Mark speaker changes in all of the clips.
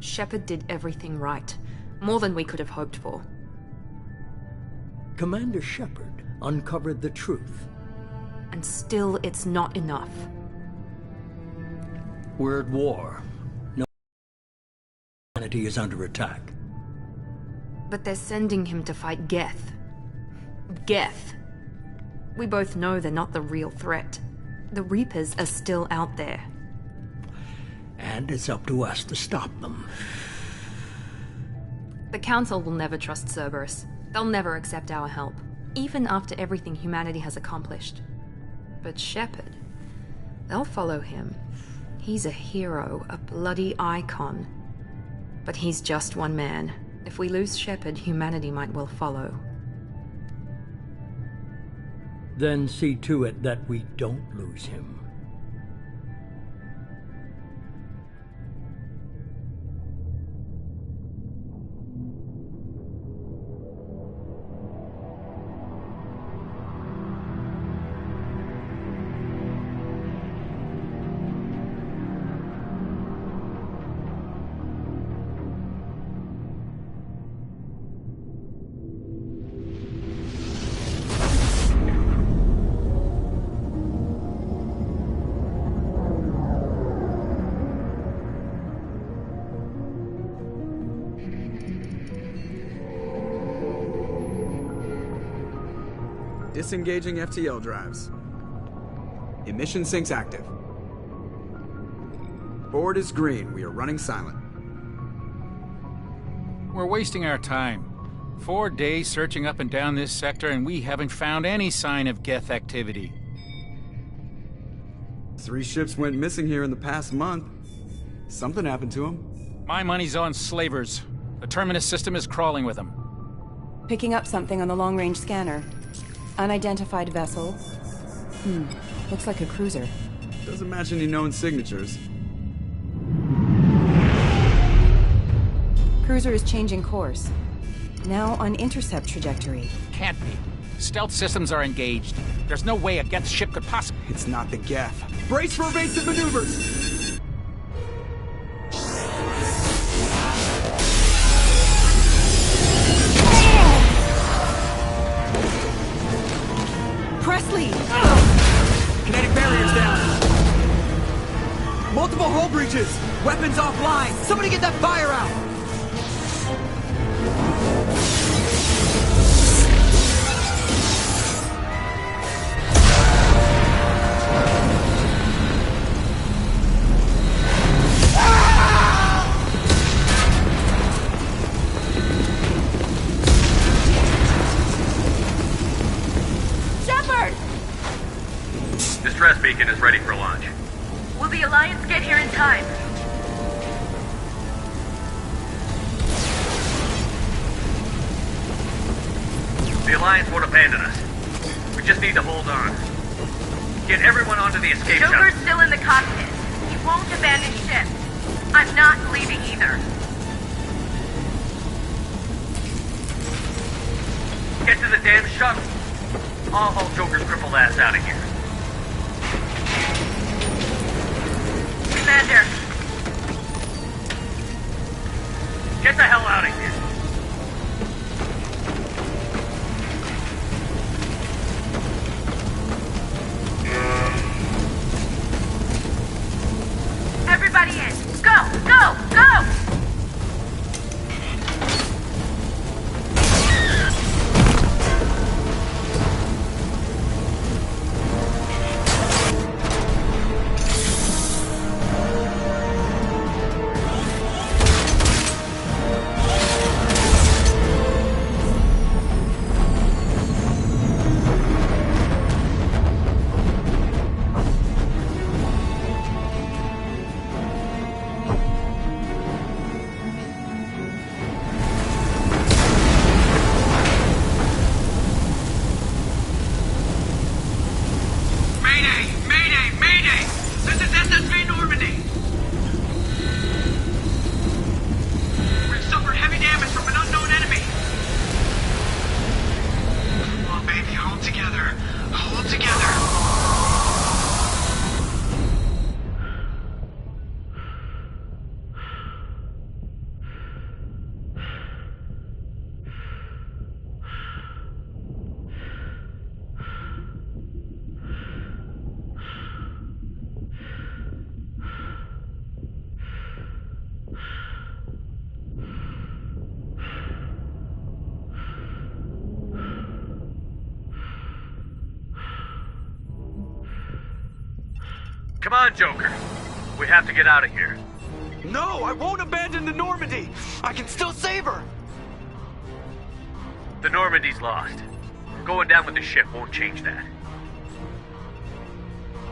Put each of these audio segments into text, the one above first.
Speaker 1: Shepard did everything right. More than we could have hoped for.
Speaker 2: Commander Shepard uncovered the truth.
Speaker 1: And still, it's not enough.
Speaker 2: We're at war. No, humanity is under attack.
Speaker 1: But they're sending him to fight Geth. Geth. We both know they're not the real threat. The Reapers are still out there.
Speaker 2: And it's up to us to stop them.
Speaker 1: The Council will never trust Cerberus. They'll never accept our help, even after everything humanity has accomplished. But Shepard, they'll follow him. He's a hero, a bloody icon. But he's just one man. If we lose Shepard, humanity might well follow.
Speaker 2: Then see to it that we don't lose him.
Speaker 3: Disengaging FTL drives. Emission sinks active. Board is green. We are running silent.
Speaker 4: We're wasting our time. 4 days searching up and down this sector, and we haven't found any sign of Geth activity.
Speaker 3: 3 ships went missing here in the past month. Something happened to them.
Speaker 4: My money's on slavers. The Terminus system is crawling with them.
Speaker 5: Picking up something on the long-range scanner. Unidentified vessel. Looks like a cruiser.
Speaker 3: Doesn't match any known signatures.
Speaker 5: Cruiser is changing course. Now on intercept trajectory.
Speaker 4: Can't be. Stealth systems are engaged. There's no way a Geth ship could possibly...
Speaker 3: It's not the Geth. Brace for evasive maneuvers!
Speaker 5: Presley!
Speaker 3: Kinetic barriers down. Multiple hull breaches. Weapons offline. Somebody get that fire out.
Speaker 6: Distress beacon is ready for launch.
Speaker 7: Will the Alliance get here in time?
Speaker 6: The Alliance won't abandon us. We just need to hold on. Get everyone onto the escape shuttle.
Speaker 7: Joker's still in the cockpit. He won't abandon ship. I'm not leaving either.
Speaker 6: Get to the damn shuttle. I'll haul Joker's crippled ass out of here.
Speaker 7: Commander.
Speaker 6: Get the hell out of here.
Speaker 7: Everybody in. Go! Go! Go!
Speaker 6: Come on, Joker. We have to get out of here.
Speaker 3: No, I won't abandon the Normandy. I can still save her.
Speaker 6: The Normandy's lost. Going down with the ship won't change that.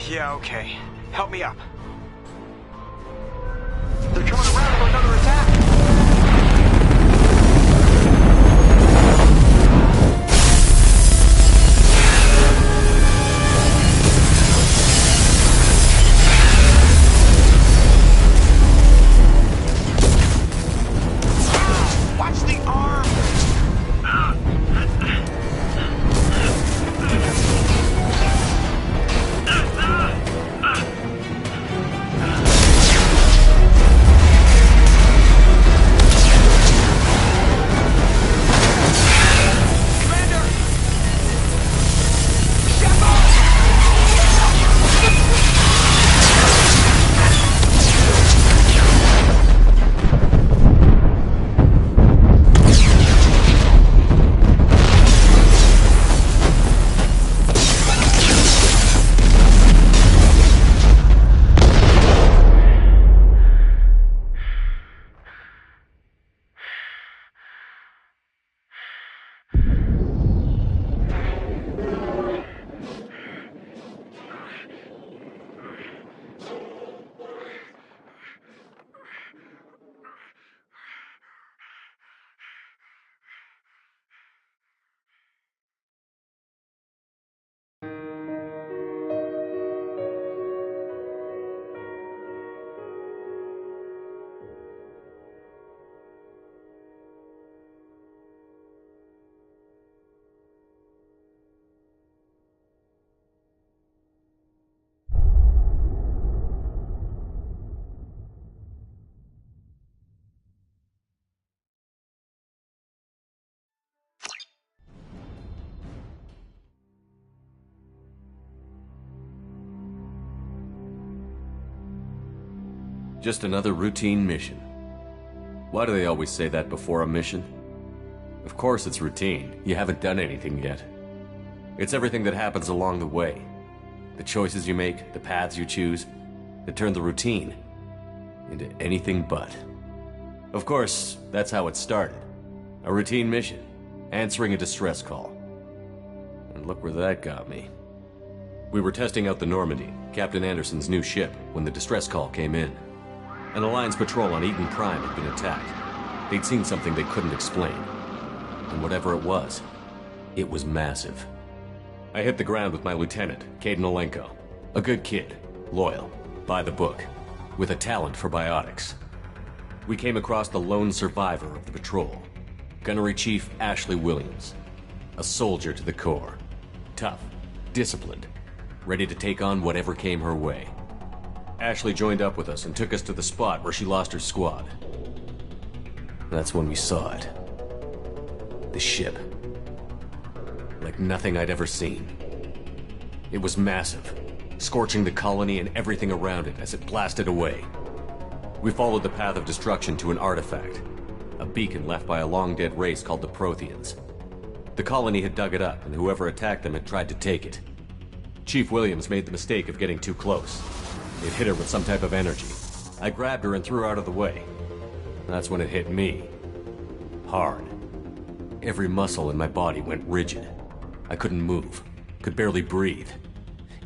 Speaker 3: Yeah, okay. Help me up. They're coming around for another attack. Watch the arm!
Speaker 8: Just another routine mission. Why do they always say that before a mission? Of course it's routine. You haven't done anything yet. It's everything that happens along the way. The choices you make, the paths you choose, that turn the routine into anything but. Of course, that's how it started. A routine mission, answering a distress call. And look where that got me. We were testing out the Normandy, Captain Anderson's new ship, when the distress call came in. An Alliance patrol on Eden Prime had been attacked. They'd seen something they couldn't explain. And whatever it was massive. I hit the ground with my lieutenant, Kaidan Alenko. A good kid, loyal, by the book, with a talent for biotics. We came across the lone survivor of the patrol, Gunnery Chief Ashley Williams. A soldier to the core. Tough, disciplined, ready to take on whatever came her way. Ashley joined up with us and took us to the spot where she lost her squad. That's when we saw it. The ship. Like nothing I'd ever seen. It was massive, scorching the colony and everything around it as it blasted away. We followed the path of destruction to an artifact, a beacon left by a long-dead race called the Protheans. The colony had dug it up, and whoever attacked them had tried to take it. Chief Williams made the mistake of getting too close. It hit her with some type of energy. I grabbed her and threw her out of the way. That's when it hit me. Hard. Every muscle in my body went rigid. I couldn't move, could barely breathe.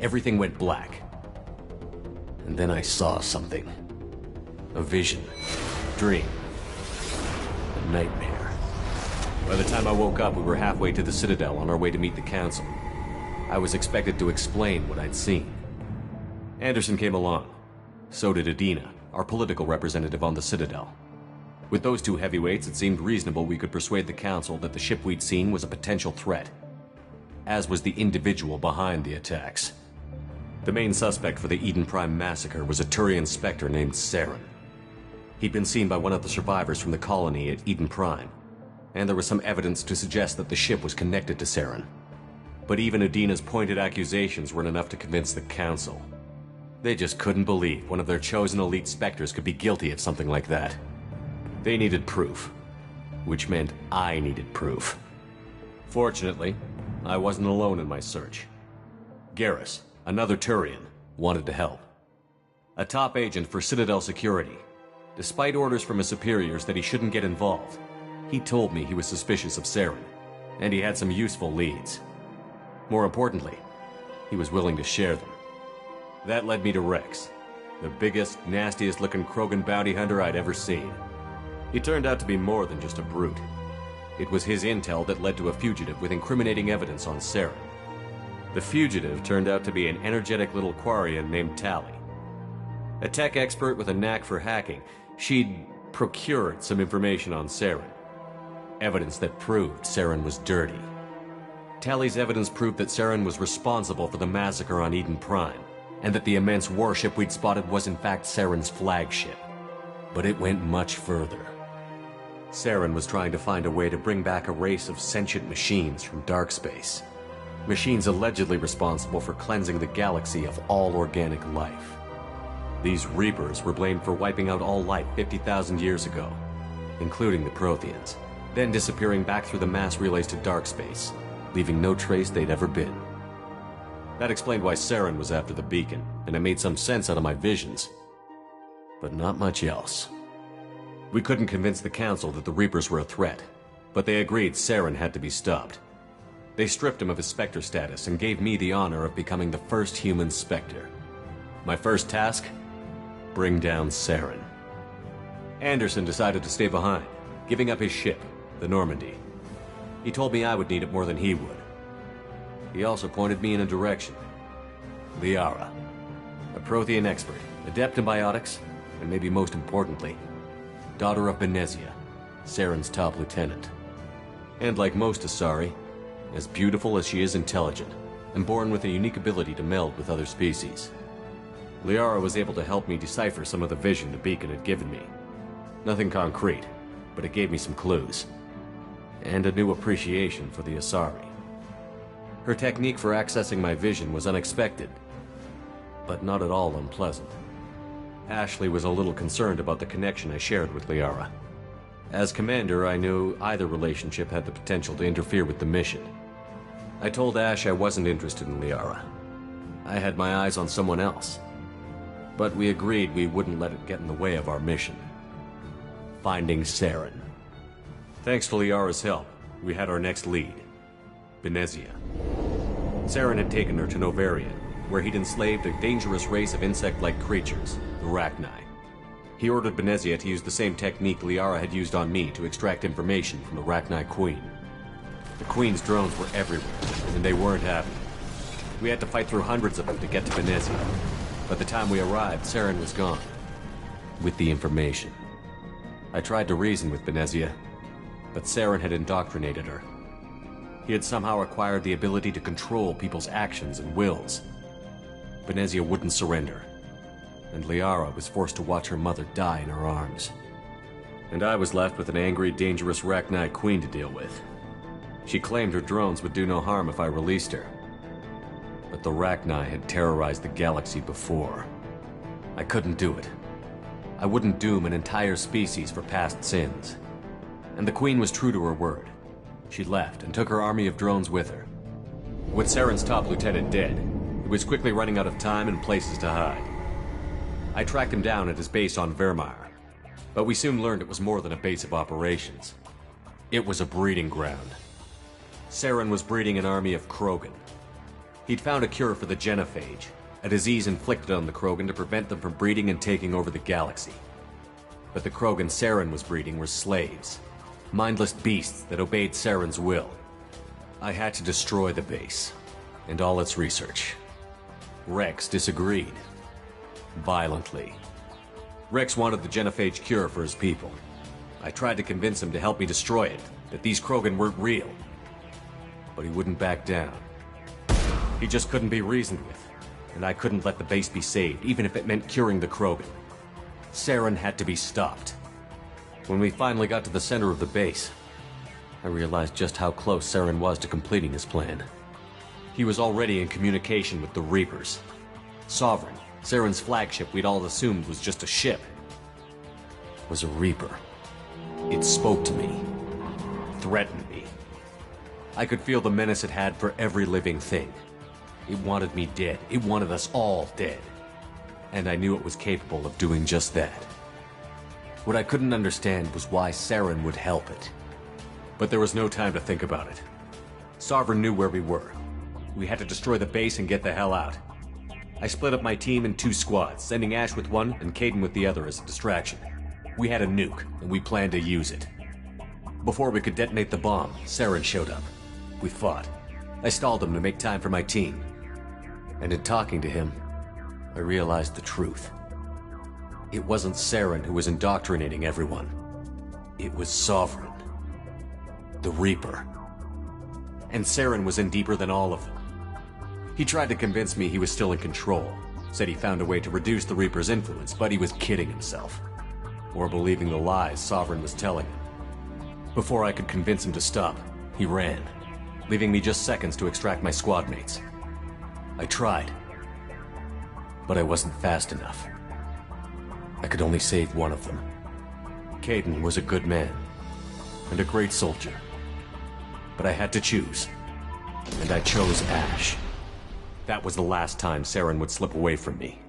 Speaker 8: Everything went black. And then I saw something. A vision. Dream. A nightmare. By the time I woke up, we were halfway to the Citadel on our way to meet the Council. I was expected to explain what I'd seen. Anderson came along. So did Adina, our political representative on the Citadel. With those two heavyweights, it seemed reasonable we could persuade the Council that the ship we'd seen was a potential threat. As was the individual behind the attacks. The main suspect for the Eden Prime massacre was a Turian Spectre named Saren. He'd been seen by one of the survivors from the colony at Eden Prime, and there was some evidence to suggest that the ship was connected to Saren. But even Adina's pointed accusations weren't enough to convince the Council. They just couldn't believe one of their chosen elite Spectres could be guilty of something like that. They needed proof, which meant I needed proof. Fortunately, I wasn't alone in my search. Garrus, another Turian, wanted to help. a top agent for Citadel Security. Despite orders from his superiors that he shouldn't get involved, he told me he was suspicious of Saren, and he had some useful leads. More importantly, he was willing to share them. That led me to Rex, the biggest, nastiest-looking Krogan bounty hunter I'd ever seen. He turned out to be more than just a brute. It was his intel that led to a fugitive with incriminating evidence on Saren. The fugitive turned out to be an energetic little Quarian named Tali. A tech expert with a knack for hacking, she'd procured some information on Saren. Evidence that proved Saren was dirty. Tali's evidence proved that Saren was responsible for the massacre on Eden Prime, and that the immense warship we'd spotted was in fact Saren's flagship. But it went much further. Saren was trying to find a way to bring back a race of sentient machines from dark space. Machines allegedly responsible for cleansing the galaxy of all organic life. These Reapers were blamed for wiping out all life 50,000 years ago, including the Protheans, then disappearing back through the mass relays to dark space, leaving no trace they'd ever been. That explained why Saren was after the beacon, and it made some sense out of my visions. But not much else. We couldn't convince the Council that the Reapers were a threat, but they agreed Saren had to be stopped. They stripped him of his Spectre status and gave me the honor of becoming the first human Spectre. My first task? Bring down Saren. Anderson decided to stay behind, giving up his ship, the Normandy. He told me I would need it more than he would. He also pointed me in a direction. Liara, a Prothean expert, adept in biotics, and maybe most importantly, daughter of Benezia, Saren's top lieutenant. And like most Asari, as beautiful as she is intelligent, and born with a unique ability to meld with other species. Liara was able to help me decipher some of the vision the beacon had given me. Nothing concrete, but it gave me some clues. And a new appreciation for the Asari. Her technique for accessing my vision was unexpected, but not at all unpleasant. Ashley was a little concerned about the connection I shared with Liara. As commander, I knew either relationship had the potential to interfere with the mission. I told Ash I wasn't interested in Liara. I had my eyes on someone else. But we agreed we wouldn't let it get in the way of our mission. Finding Saren. Thanks to Liara's help, we had our next lead. Benezia. Saren had taken her to Novaria, where he'd enslaved a dangerous race of insect-like creatures, the Rachni. He ordered Benezia to use the same technique Liara had used on me to extract information from the Rachni Queen. The Queen's drones were everywhere, and they weren't happy. We had to fight through hundreds of them to get to Benezia. By the time we arrived, Saren was gone. With the information. I tried to reason with Benezia, but Saren had indoctrinated her. He had somehow acquired the ability to control people's actions and wills. Benezia wouldn't surrender, and Liara was forced to watch her mother die in her arms. And I was left with an angry, dangerous Rachni Queen to deal with. She claimed her drones would do no harm if I released her. But the Rachni had terrorized the galaxy before. I couldn't do it. I wouldn't doom an entire species for past sins. And the Queen was true to her word. She left and took her army of drones with her. With Saren's top lieutenant dead, he was quickly running out of time and places to hide. I tracked him down at his base on Vermeer, but we soon learned it was more than a base of operations. It was a breeding ground. Saren was breeding an army of Krogan. He'd found a cure for the genophage, a disease inflicted on the Krogan to prevent them from breeding and taking over the galaxy. But the Krogan Saren was breeding were slaves, mindless beasts that obeyed Saren's will. I had to destroy the base, and all its research. Rex disagreed. Violently. Rex wanted the genophage cure for his people. I tried to convince him to help me destroy it, that these Krogan weren't real. But he wouldn't back down. He just couldn't be reasoned with, and I couldn't let the base be saved, even if it meant curing the Krogan. Saren had to be stopped. When we finally got to the center of the base, I realized just how close Saren was to completing his plan. He was already in communication with the Reapers. Sovereign, Saren's flagship we'd all assumed was just a ship, was a Reaper. It spoke to me, threatened me. I could feel the menace it had for every living thing. It wanted me dead. It wanted us all dead. and I knew it was capable of doing just that. What I couldn't understand was why Saren would help it. But there was no time to think about it. Sovereign knew where we were. We had to destroy the base and get the hell out. I split up my team in 2 squads, sending Ash with one and Kaidan with the other as a distraction. We had a nuke, and we planned to use it. Before we could detonate the bomb, Saren showed up. We fought. I stalled him to make time for my team. And in talking to him, I realized the truth. It wasn't Saren who was indoctrinating everyone. It was Sovereign. The Reaper. And Saren was in deeper than all of them. He tried to convince me he was still in control. Said he found a way to reduce the Reaper's influence, but he was kidding himself. Or believing the lies Sovereign was telling him. Before I could convince him to stop, he ran, leaving me just seconds to extract my squad mates. I tried, but I wasn't fast enough. I could only save one of them. Kaidan was a good man, and a great soldier. But I had to choose, and I chose Ash. That was the last time Saren would slip away from me.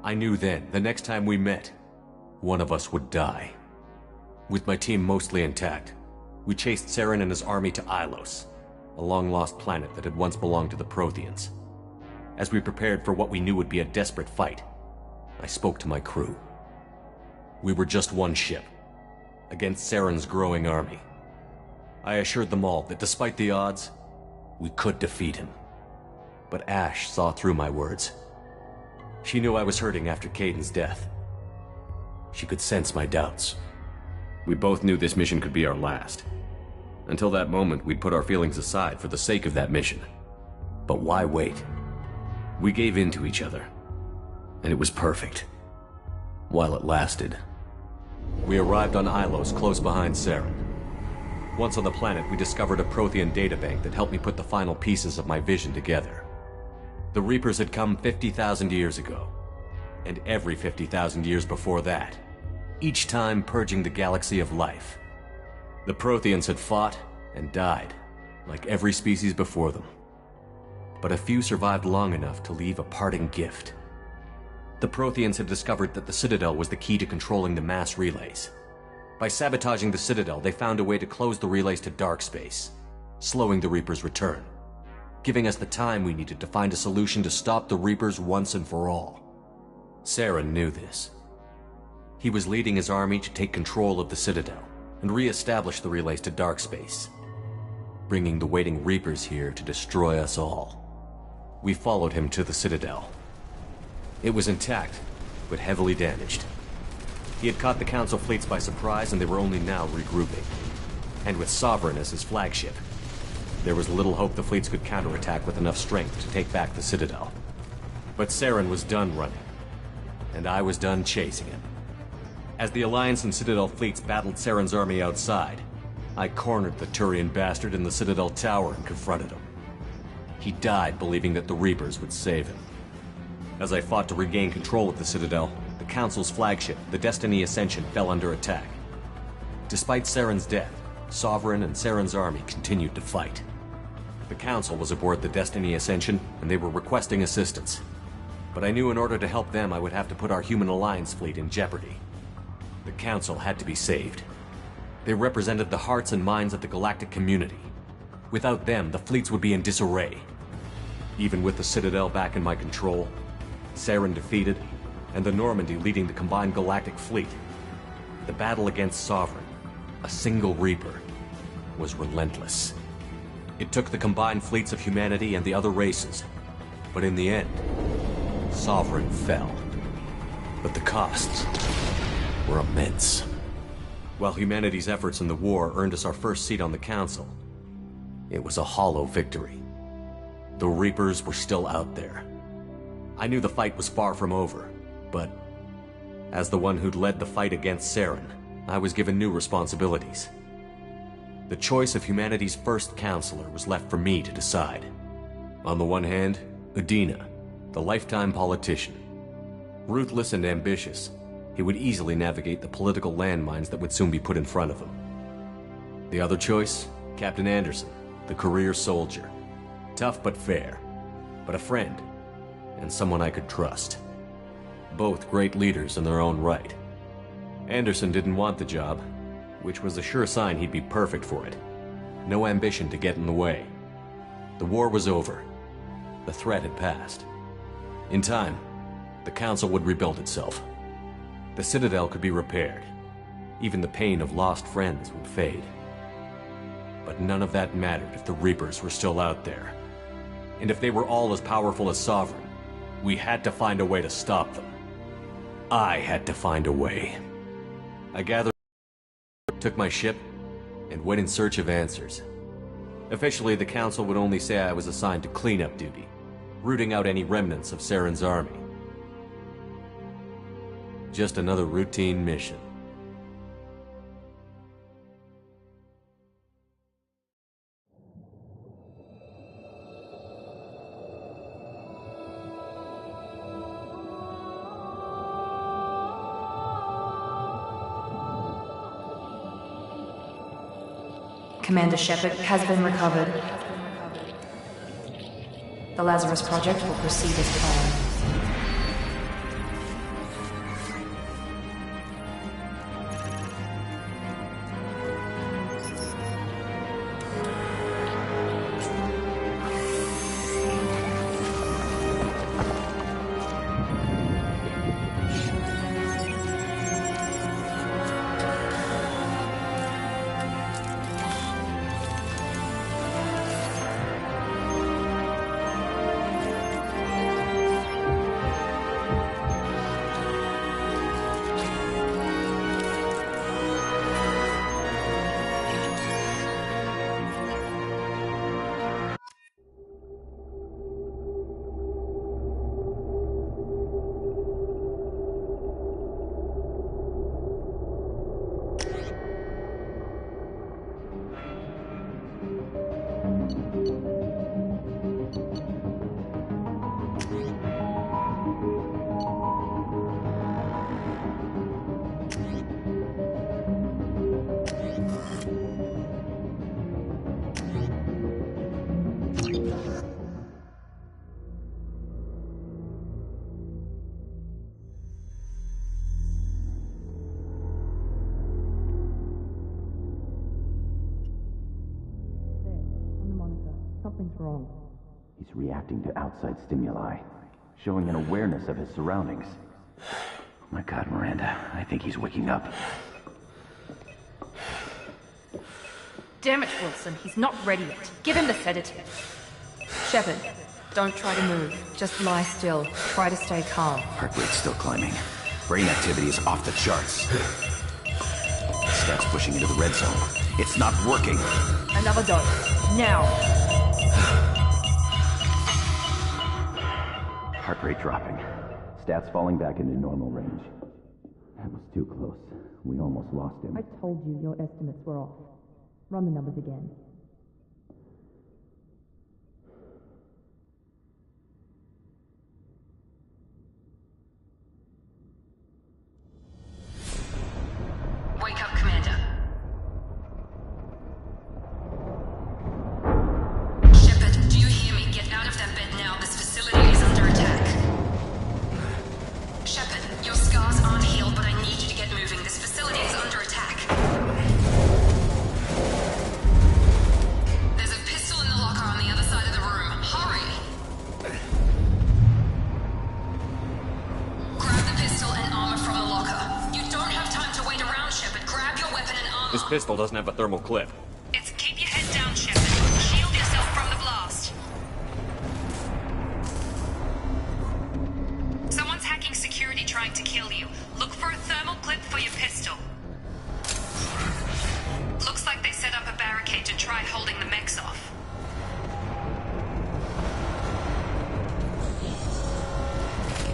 Speaker 8: I knew then, the next time we met, one of us would die. With my team mostly intact, we chased Saren and his army to Ilos, a long-lost planet that had once belonged to the Protheans. As we prepared for what we knew would be a desperate fight, I spoke to my crew. We were just one ship, against Saren's growing army. I assured them all that despite the odds, we could defeat him. But Ash saw through my words. She knew I was hurting after Kaidan's death. She could sense my doubts. We both knew this mission could be our last. Until that moment, we'd put our feelings aside for the sake of that mission. But why wait? We gave in to each other, and it was perfect. While it lasted. We arrived on Ilos, close behind Saren. Once on the planet, we discovered a Prothean databank that helped me put the final pieces of my vision together. The Reapers had come 50,000 years ago, and every 50,000 years before that, each time purging the galaxy of life. The Protheans had fought and died, like every species before them. But a few survived long enough to leave a parting gift. The Protheans had discovered that the Citadel was the key to controlling the mass relays. By sabotaging the Citadel, they found a way to close the relays to dark space, slowing the Reapers' return, giving us the time we needed to find a solution to stop the Reapers once and for all. Saren knew this. He was leading his army to take control of the Citadel and re-establish the relays to dark space, bringing the waiting Reapers here to destroy us all. We followed him to the Citadel. It was intact, but heavily damaged. He had caught the Council fleets by surprise, and they were only now regrouping. And with Sovereign as his flagship, there was little hope the fleets could counterattack with enough strength to take back the Citadel. But Saren was done running, and I was done chasing him. As the Alliance and Citadel fleets battled Saren's army outside, I cornered the Turian bastard in the Citadel tower and confronted him. He died believing that the Reapers would save him. As I fought to regain control of the Citadel, the Council's flagship, the Destiny Ascension, fell under attack. Despite Saren's death, Sovereign and Saren's army continued to fight. The Council was aboard the Destiny Ascension, and they were requesting assistance. But I knew in order to help them, I would have to put our Human Alliance fleet in jeopardy. The Council had to be saved. They represented the hearts and minds of the galactic community. Without them, the fleets would be in disarray. Even with the Citadel back in my control, Saren defeated, and the Normandy leading the combined galactic fleet, the battle against Sovereign, a single Reaper, was relentless. It took the combined fleets of humanity and the other races, but in the end, Sovereign fell. But the costs were immense. While humanity's efforts in the war earned us our first seat on the Council, it was a hollow victory. The Reapers were still out there. I knew the fight was far from over, but as the one who'd led the fight against Saren, I was given new responsibilities. The choice of humanity's first counselor was left for me to decide. On the one hand, Udina, the lifetime politician. Ruthless and ambitious, he would easily navigate the political landmines that would soon be put in front of him. The other choice, Captain Anderson, the career soldier. Tough but fair, but a friend, and someone I could trust. Both great leaders in their own right. Anderson didn't want the job, which was a sure sign he'd be perfect for it. No ambition to get in the way. The war was over. The threat had passed. In time, the Council would rebuild itself. The Citadel could be repaired. Even the pain of lost friends would fade. But none of that mattered if the Reapers were still out there. And if they were all as powerful as Sovereign, we had to find a way to stop them. I had to find a way. I gathered, took my ship, and went in search of answers. Officially, the Council would only say I was assigned to cleanup duty, rooting out any remnants of Saren's army. Just another routine mission.
Speaker 1: Commander Shepard has been recovered. The Lazarus Project will proceed as planned.
Speaker 9: Something's wrong. He's reacting to outside stimuli, showing an awareness of his surroundings. Oh my God, Miranda, I think he's waking up.
Speaker 1: Damn it, Wilson, he's not ready yet. Give him the sedative. Shepard, don't try to move. Just lie still. Try to stay calm.
Speaker 9: Heart rate's still climbing. Brain activity is off the charts. Stats pushing into the red zone. It's not working.
Speaker 1: Another dose. Now.
Speaker 9: Heart rate dropping. Stats falling back into normal range. That was too close. We almost lost him.
Speaker 10: I told you your estimates were off. Run the numbers again.
Speaker 1: Wake up, Commander. Shepard, do you hear me? Get out of that bed now. This facility is under attack. Shepard, your scars aren't healed, but I need you to get moving. This facility is under attack. There's a pistol in the locker on the other side of the room. Hurry! Grab the pistol and armor from the locker. You don't have time to wait around, Shepard. Grab your weapon and armor.
Speaker 8: This pistol doesn't have a thermal clip.
Speaker 1: It's keep your head down, Shepard. Shield yourself from the blast. Someone's hacking security trying to kill you. Look for a thermal clip for your pistol. Looks like they set up a barricade to try holding the mechs off.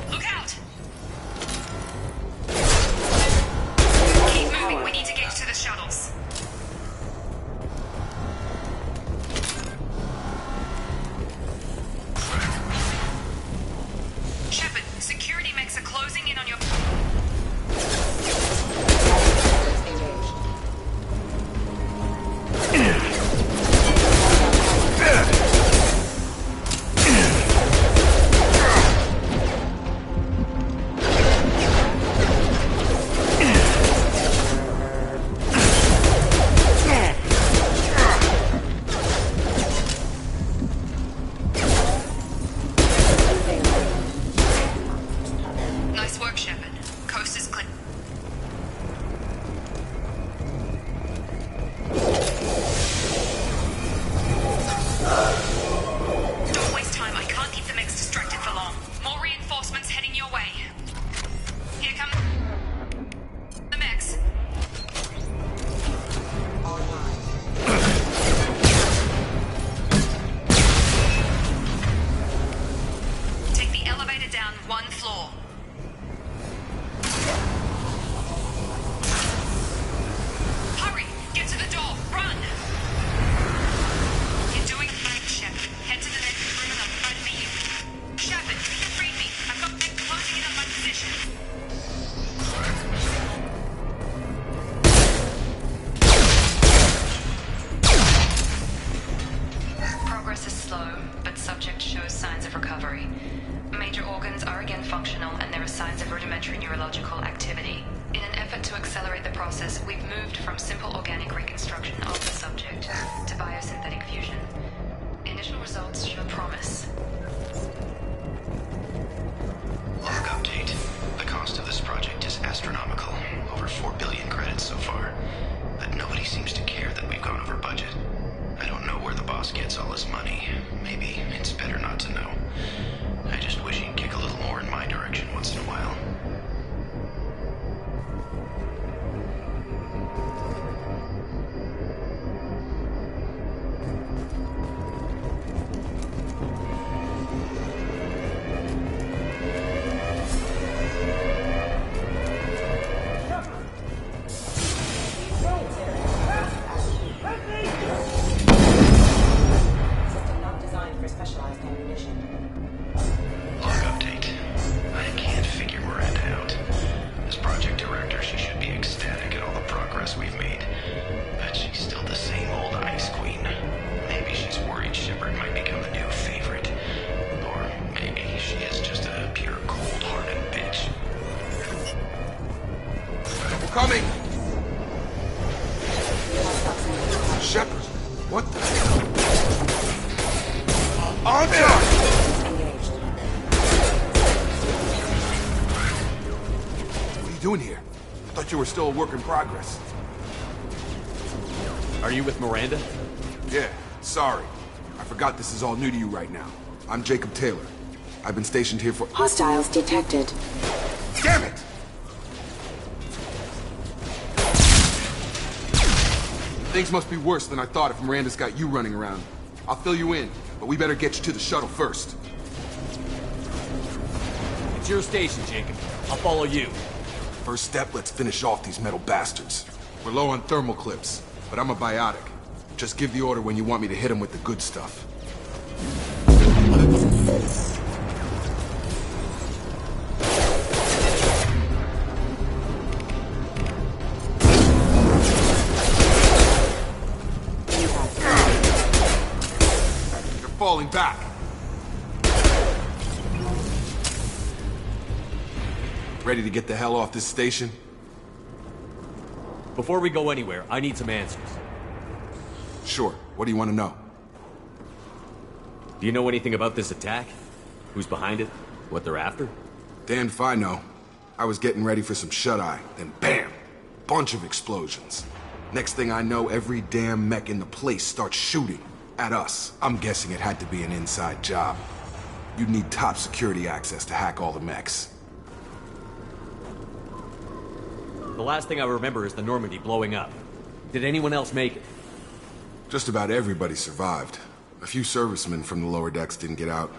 Speaker 1: Look out! Keep moving, we need to get to the shuttles. process, we've moved from simple organic reconstruction of the subject to biosynthetic fusion. Initial results show promise.
Speaker 11: Log update. The cost of this project is astronomical. Over 4 billion credits so far. But nobody seems to care that we've gone over budget. I don't know where the boss gets all his money. Maybe it's better not to know. I just wish he'd kick a little more in my direction once in a while.
Speaker 12: Coming! Shepard, what the hell? Archer! What are you doing here? I thought you were still a work in progress.
Speaker 8: Are you with Miranda?
Speaker 12: Yeah, sorry. I forgot this is all new to you right now. I'm Jacob Taylor. I've been stationed here for—
Speaker 13: Hostiles detected.
Speaker 12: Damn it! Things must be worse than I thought if Miranda's got you running around. I'll fill you in, but we better get you to the shuttle first.
Speaker 8: It's your station, Jacob. I'll follow you.
Speaker 12: First step, let's finish off these metal bastards. We're low on thermal clips, but I'm a biotic. Just give the order when you want me to hit them with the good stuff. Falling back. Ready to get the hell off this station?
Speaker 8: Before we go anywhere, I need some answers.
Speaker 12: Sure. What do you want to know?
Speaker 8: Do you know anything about this attack? Who's behind it? What they're after?
Speaker 12: Damned if I know. I was getting ready for some shut-eye, then bam! Bunch of explosions. Next thing I know, every damn mech in the place starts shooting. At us. I'm guessing it had to be an inside job. You'd need top security access to hack all the mechs.
Speaker 8: The last thing I remember is the Normandy blowing up. Did anyone else make it?
Speaker 12: Just about everybody survived. A few servicemen from the lower decks didn't get out.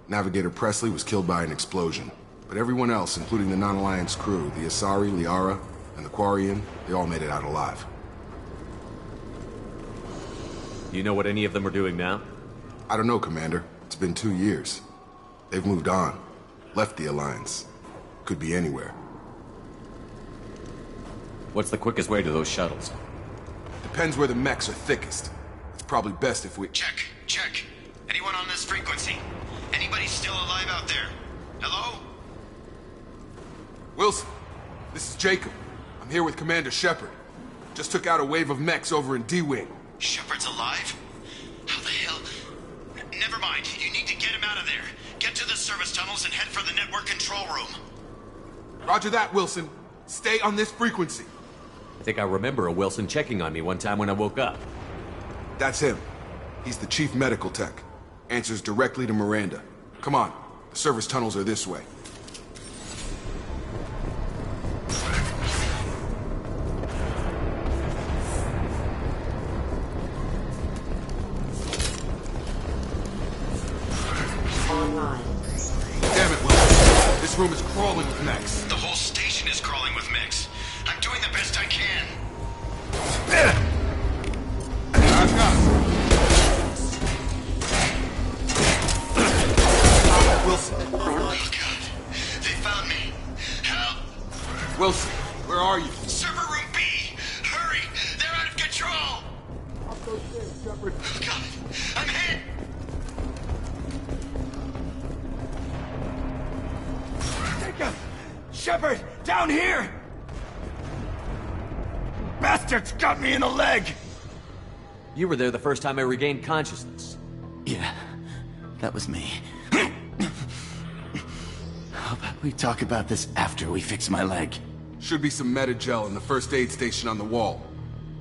Speaker 12: Navigator Presley was killed by an explosion. But everyone else, including the non-Alliance crew, the Asari, Liara, and the Quarian, they all made it out alive.
Speaker 8: Do you know what any of them are doing now?
Speaker 12: I don't know, Commander. It's been 2 years. They've moved on. Left the Alliance. Could be anywhere.
Speaker 8: What's the quickest way to those shuttles?
Speaker 12: Depends where the mechs are thickest. It's probably best if we—
Speaker 11: Check. Anyone on this frequency? Anybody still alive out there? Hello?
Speaker 12: Wilson, this is Jacob. I'm here with Commander Shepard. Just took out a wave of mechs over in D-Wing.
Speaker 11: Shepard's alive? How the hell? Never mind. You need to get him out of there. Get to the service tunnels and head for the network control room.
Speaker 12: Roger that, Wilson. Stay on this frequency.
Speaker 8: I think I remember a Wilson checking on me one time when I woke up.
Speaker 12: That's him. He's the chief medical tech. Answers directly to Miranda. Come on. The service tunnels are this way. Damn it, Wilson. This room is crawling with mechs.
Speaker 11: The whole station is crawling with mechs. I'm doing the best I can.
Speaker 12: I've got it. Wilson.
Speaker 11: Oh, God. They found me. Help!
Speaker 12: Wilson, where are you?
Speaker 11: Server room B! Hurry! They're out of control!
Speaker 12: I'll go there, Shepard.
Speaker 11: Oh, God. I'm hit!
Speaker 12: Jacob! Shepard! Down here!
Speaker 13: bastards got me in the leg!
Speaker 8: You were there the first time I regained consciousness.
Speaker 13: Yeah, that was me. How about we talk about this after we fix my leg?
Speaker 12: Should be some Metagel in the first aid station on the wall.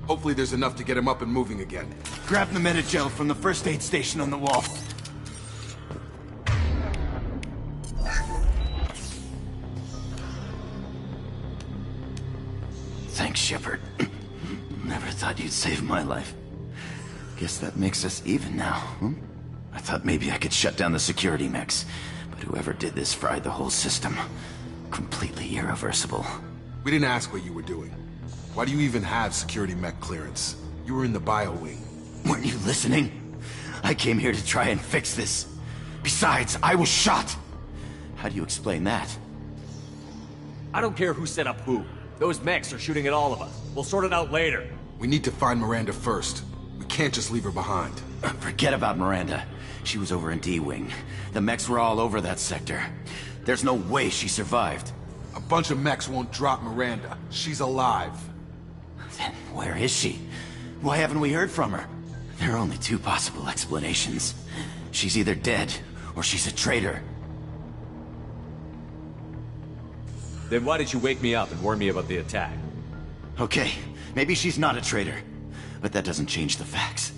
Speaker 12: Hopefully there's enough to get him up and moving again.
Speaker 13: Grab the Metagel from the first aid station on the wall. Thanks, Shepard. Never thought you'd save my life. Guess that makes us even now, hmm? I thought maybe I could shut down the security mechs, but whoever did this fried the whole system. Completely irreversible.
Speaker 12: We didn't ask what you were doing. Why do you even have security mech clearance? You were in the bio wing.
Speaker 13: Weren't you listening? I came here to try and fix this. Besides, I was shot. How do you explain that?
Speaker 8: I don't care who set up who. Those mechs are shooting at all of us. We'll sort it out later.
Speaker 12: We need to find Miranda first. We can't just leave her behind.
Speaker 13: Forget about Miranda. She was over in D-Wing. The mechs were all over that sector. There's no way she survived.
Speaker 12: A bunch of mechs won't drop Miranda. She's alive.
Speaker 13: Then where is she? Why haven't we heard from her? There are only two possible explanations. She's either dead, or she's a traitor.
Speaker 8: Then why did you wake me up and warn me about the attack?
Speaker 13: Okay, maybe she's not a traitor. But that doesn't change the facts.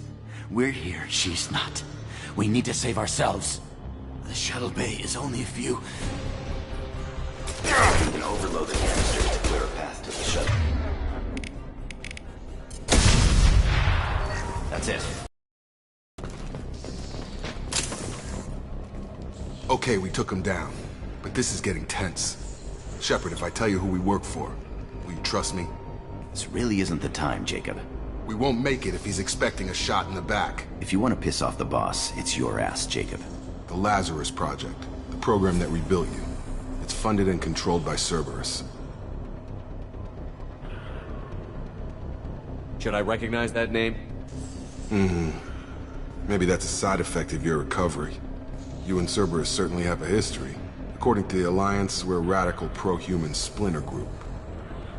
Speaker 13: We're here, she's not. We need to save ourselves. The shuttle bay is only a few... You can overload the canisters to clear a path to the shuttle. That's it.
Speaker 12: Okay, we took him down. But this is getting tense. Shepard, if I tell you who we work for, will you trust me?
Speaker 13: This really isn't the time, Jacob.
Speaker 12: We won't make it if he's expecting a shot in the back.
Speaker 13: If you want to piss off the boss, it's your ass, Jacob.
Speaker 12: The Lazarus Project, the program that rebuilt you. It's funded and controlled by Cerberus.
Speaker 8: Should I recognize that name?
Speaker 12: Maybe that's a side effect of your recovery. You and Cerberus certainly have a history. According to the Alliance, we're a radical pro-human splinter group.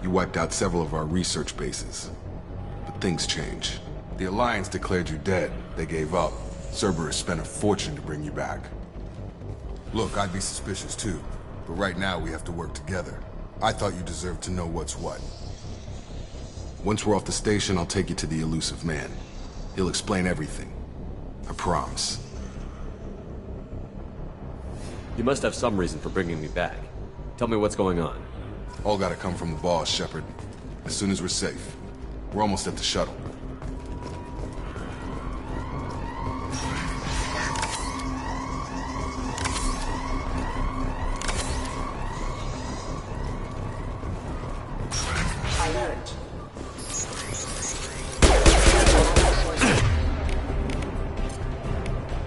Speaker 12: You wiped out several of our research bases. But things change. The Alliance declared you dead. They gave up. Cerberus spent a fortune to bring you back. Look, I'd be suspicious too. But right now, we have to work together. I thought you deserved to know what's what. Once we're off the station, I'll take you to the Elusive Man. He'll explain everything. I promise.
Speaker 8: You must have some reason for bringing me back. Tell me what's going on.
Speaker 12: All gotta come from the boss, Shepard. As soon as we're safe. We're almost at the shuttle.
Speaker 14: Alert.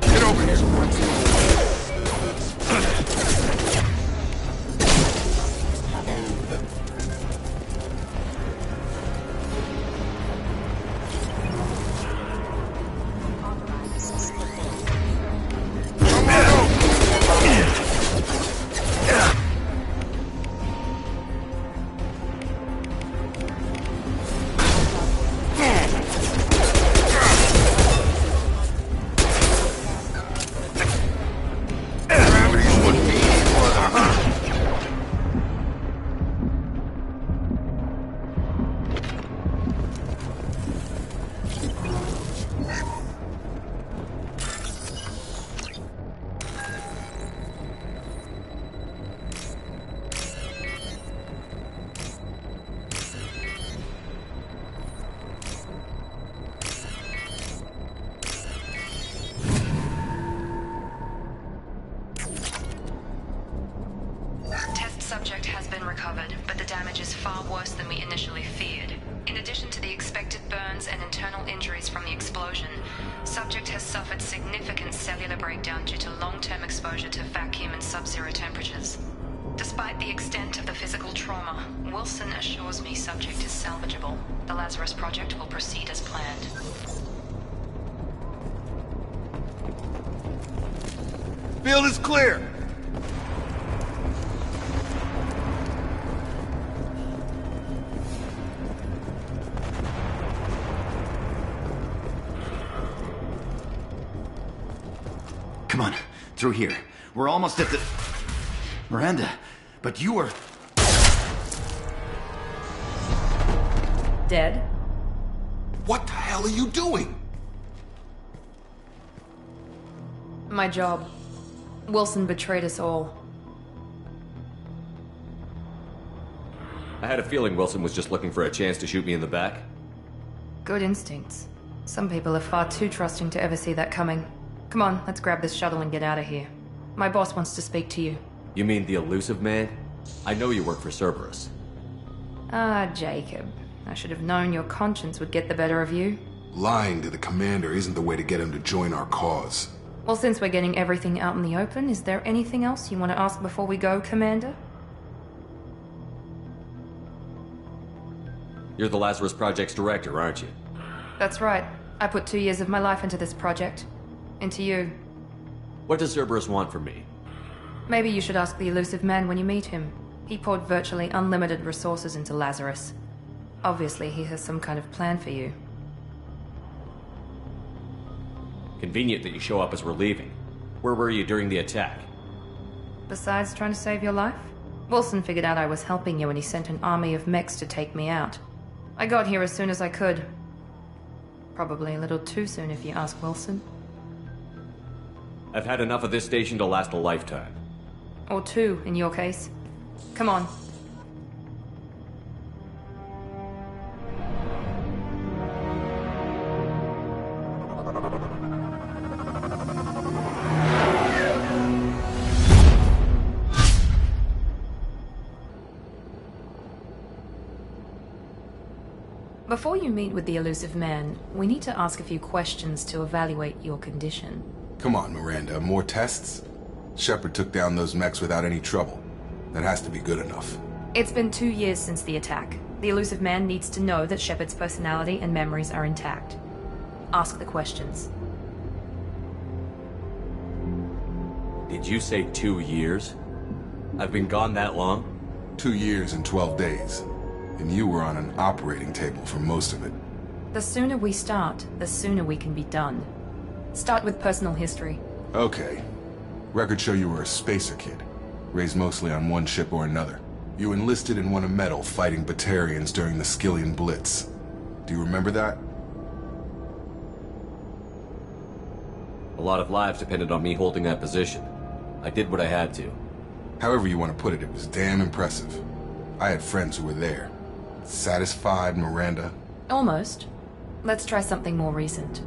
Speaker 12: Get over here.
Speaker 1: Subject has been recovered, but the damage is far worse than we initially feared. In addition to the expected burns and internal injuries from the explosion, subject has suffered significant cellular breakdown due to long-term exposure to vacuum and sub-zero temperatures. Despite the extent of the physical trauma, Wilson assures me subject is salvageable. The Lazarus Project will proceed as planned.
Speaker 12: Field is clear!
Speaker 13: Come on, through here. We're almost at the... Miranda, but you are...
Speaker 5: Dead?
Speaker 12: What the hell are you doing?
Speaker 1: My job. Wilson betrayed us all.
Speaker 8: I had a feeling Wilson was just looking for a chance to shoot me in the back.
Speaker 1: Good instincts. Some people are far too trusting to ever see that coming. Come on, let's grab this shuttle and get out of here. My boss wants to speak to you.
Speaker 8: You mean the Illusive Man? I know you work for Cerberus.
Speaker 1: Ah, Jacob. I should have known your conscience would get the better of you.
Speaker 12: Lying to the commander isn't the way to get him to join our cause.
Speaker 1: Well, since we're getting everything out in the open, is there anything else you want to ask before we go, Commander?
Speaker 8: You're the Lazarus Project's director, aren't you?
Speaker 1: That's right. I put 2 years of my life into this project. Into you.
Speaker 8: What does Cerberus want from me?
Speaker 1: Maybe you should ask the Elusive Man when you meet him. He poured virtually unlimited resources into Lazarus. Obviously, he has some kind of plan for you.
Speaker 8: Convenient that you show up as we're leaving. Where were you during the attack?
Speaker 1: Besides trying to save your life? Wilson figured out I was helping you and he sent an army of mechs to take me out. I got here as soon as I could. Probably a little too soon if you ask Wilson.
Speaker 8: I've had enough of this station to last a lifetime.
Speaker 1: Or 2, in your case. Come on. Before you meet with the Elusive Man, we need to ask a few questions to evaluate your condition.
Speaker 12: Come on, Miranda, more tests? Shepard took down those mechs without any trouble. That has to be good enough.
Speaker 1: It's been 2 years since the attack. The Elusive Man needs to know that Shepard's personality and memories are intact. Ask the questions.
Speaker 8: Did you say 2 years? I've been gone that long?
Speaker 12: 2 years and 12 days. And you were on an operating table for most of it.
Speaker 1: The sooner we start, the sooner we can be done. Start with personal history.
Speaker 12: Okay. Records show you were a spacer kid, raised mostly on one ship or another. You enlisted and won a medal fighting Batarians during the Skillian Blitz. Do you remember that?
Speaker 8: A lot of lives depended on me holding that position. I did what I had to.
Speaker 12: However you want to put it, it was damn impressive. I had friends who were there. Satisfied, Miranda?
Speaker 1: Almost. Let's try something more recent.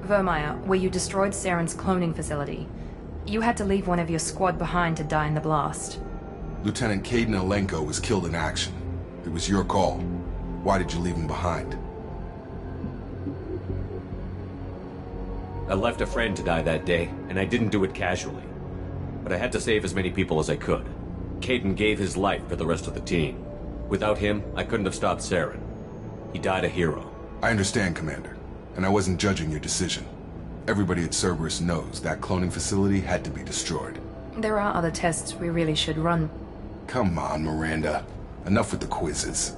Speaker 1: Vermeer, where you destroyed Saren's cloning facility. You had to leave one of your squad behind to die in the blast.
Speaker 12: Lieutenant Kaidan Alenko was killed in action. It was your call. Why did you leave him behind?
Speaker 8: I left a friend to die that day, and I didn't do it casually. But I had to save as many people as I could. Kaidan gave his life for the rest of the team. Without him, I couldn't have stopped Saren. He died a hero.
Speaker 12: I understand, Commander. And I wasn't judging your decision. Everybody at Cerberus knows that cloning facility had to be destroyed.
Speaker 1: There are other tests we really should run.
Speaker 12: Come on, Miranda. Enough with the quizzes.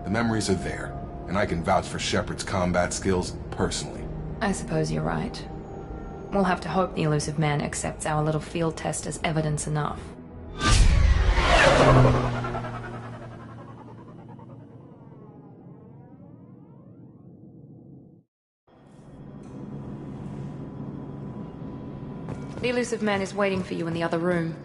Speaker 12: The memories are there, and I can vouch for Shepard's combat skills personally.
Speaker 1: I suppose you're right. We'll have to hope the Elusive Man accepts our little field test as evidence enough. The Elusive Man is waiting for you in the other room.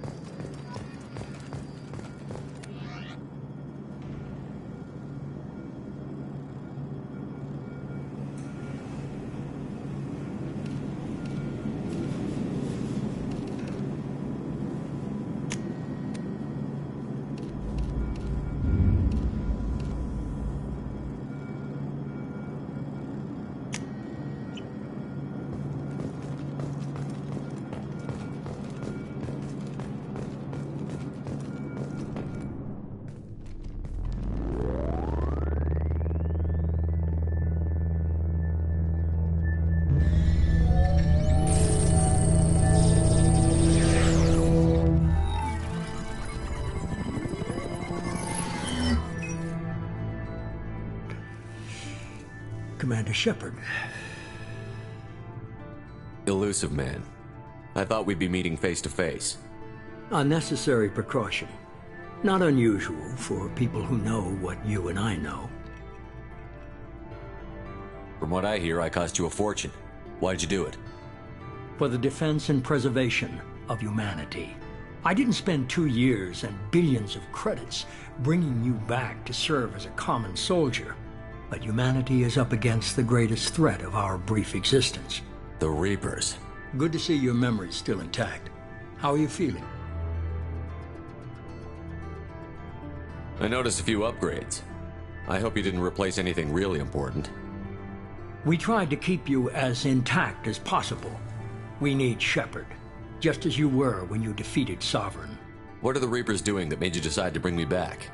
Speaker 2: Commander Shepard.
Speaker 8: Elusive Man. I thought we'd be meeting face to face.
Speaker 2: A necessary precaution. Not unusual for people who know what you and I know.
Speaker 8: From what I hear, I cost you a fortune. Why'd you do it?
Speaker 2: For the defense and preservation of humanity. I didn't spend 2 years and billions of credits bringing you back to serve as a common soldier. But humanity is up against the greatest threat of our brief existence.
Speaker 8: The Reapers.
Speaker 2: Good to see your memory's still intact. How are you feeling?
Speaker 8: I noticed a few upgrades. I hope you didn't replace anything really important.
Speaker 2: We tried to keep you as intact as possible. We need Shepard, just as you were when you defeated Sovereign.
Speaker 8: What are the Reapers doing that made you decide to bring me back?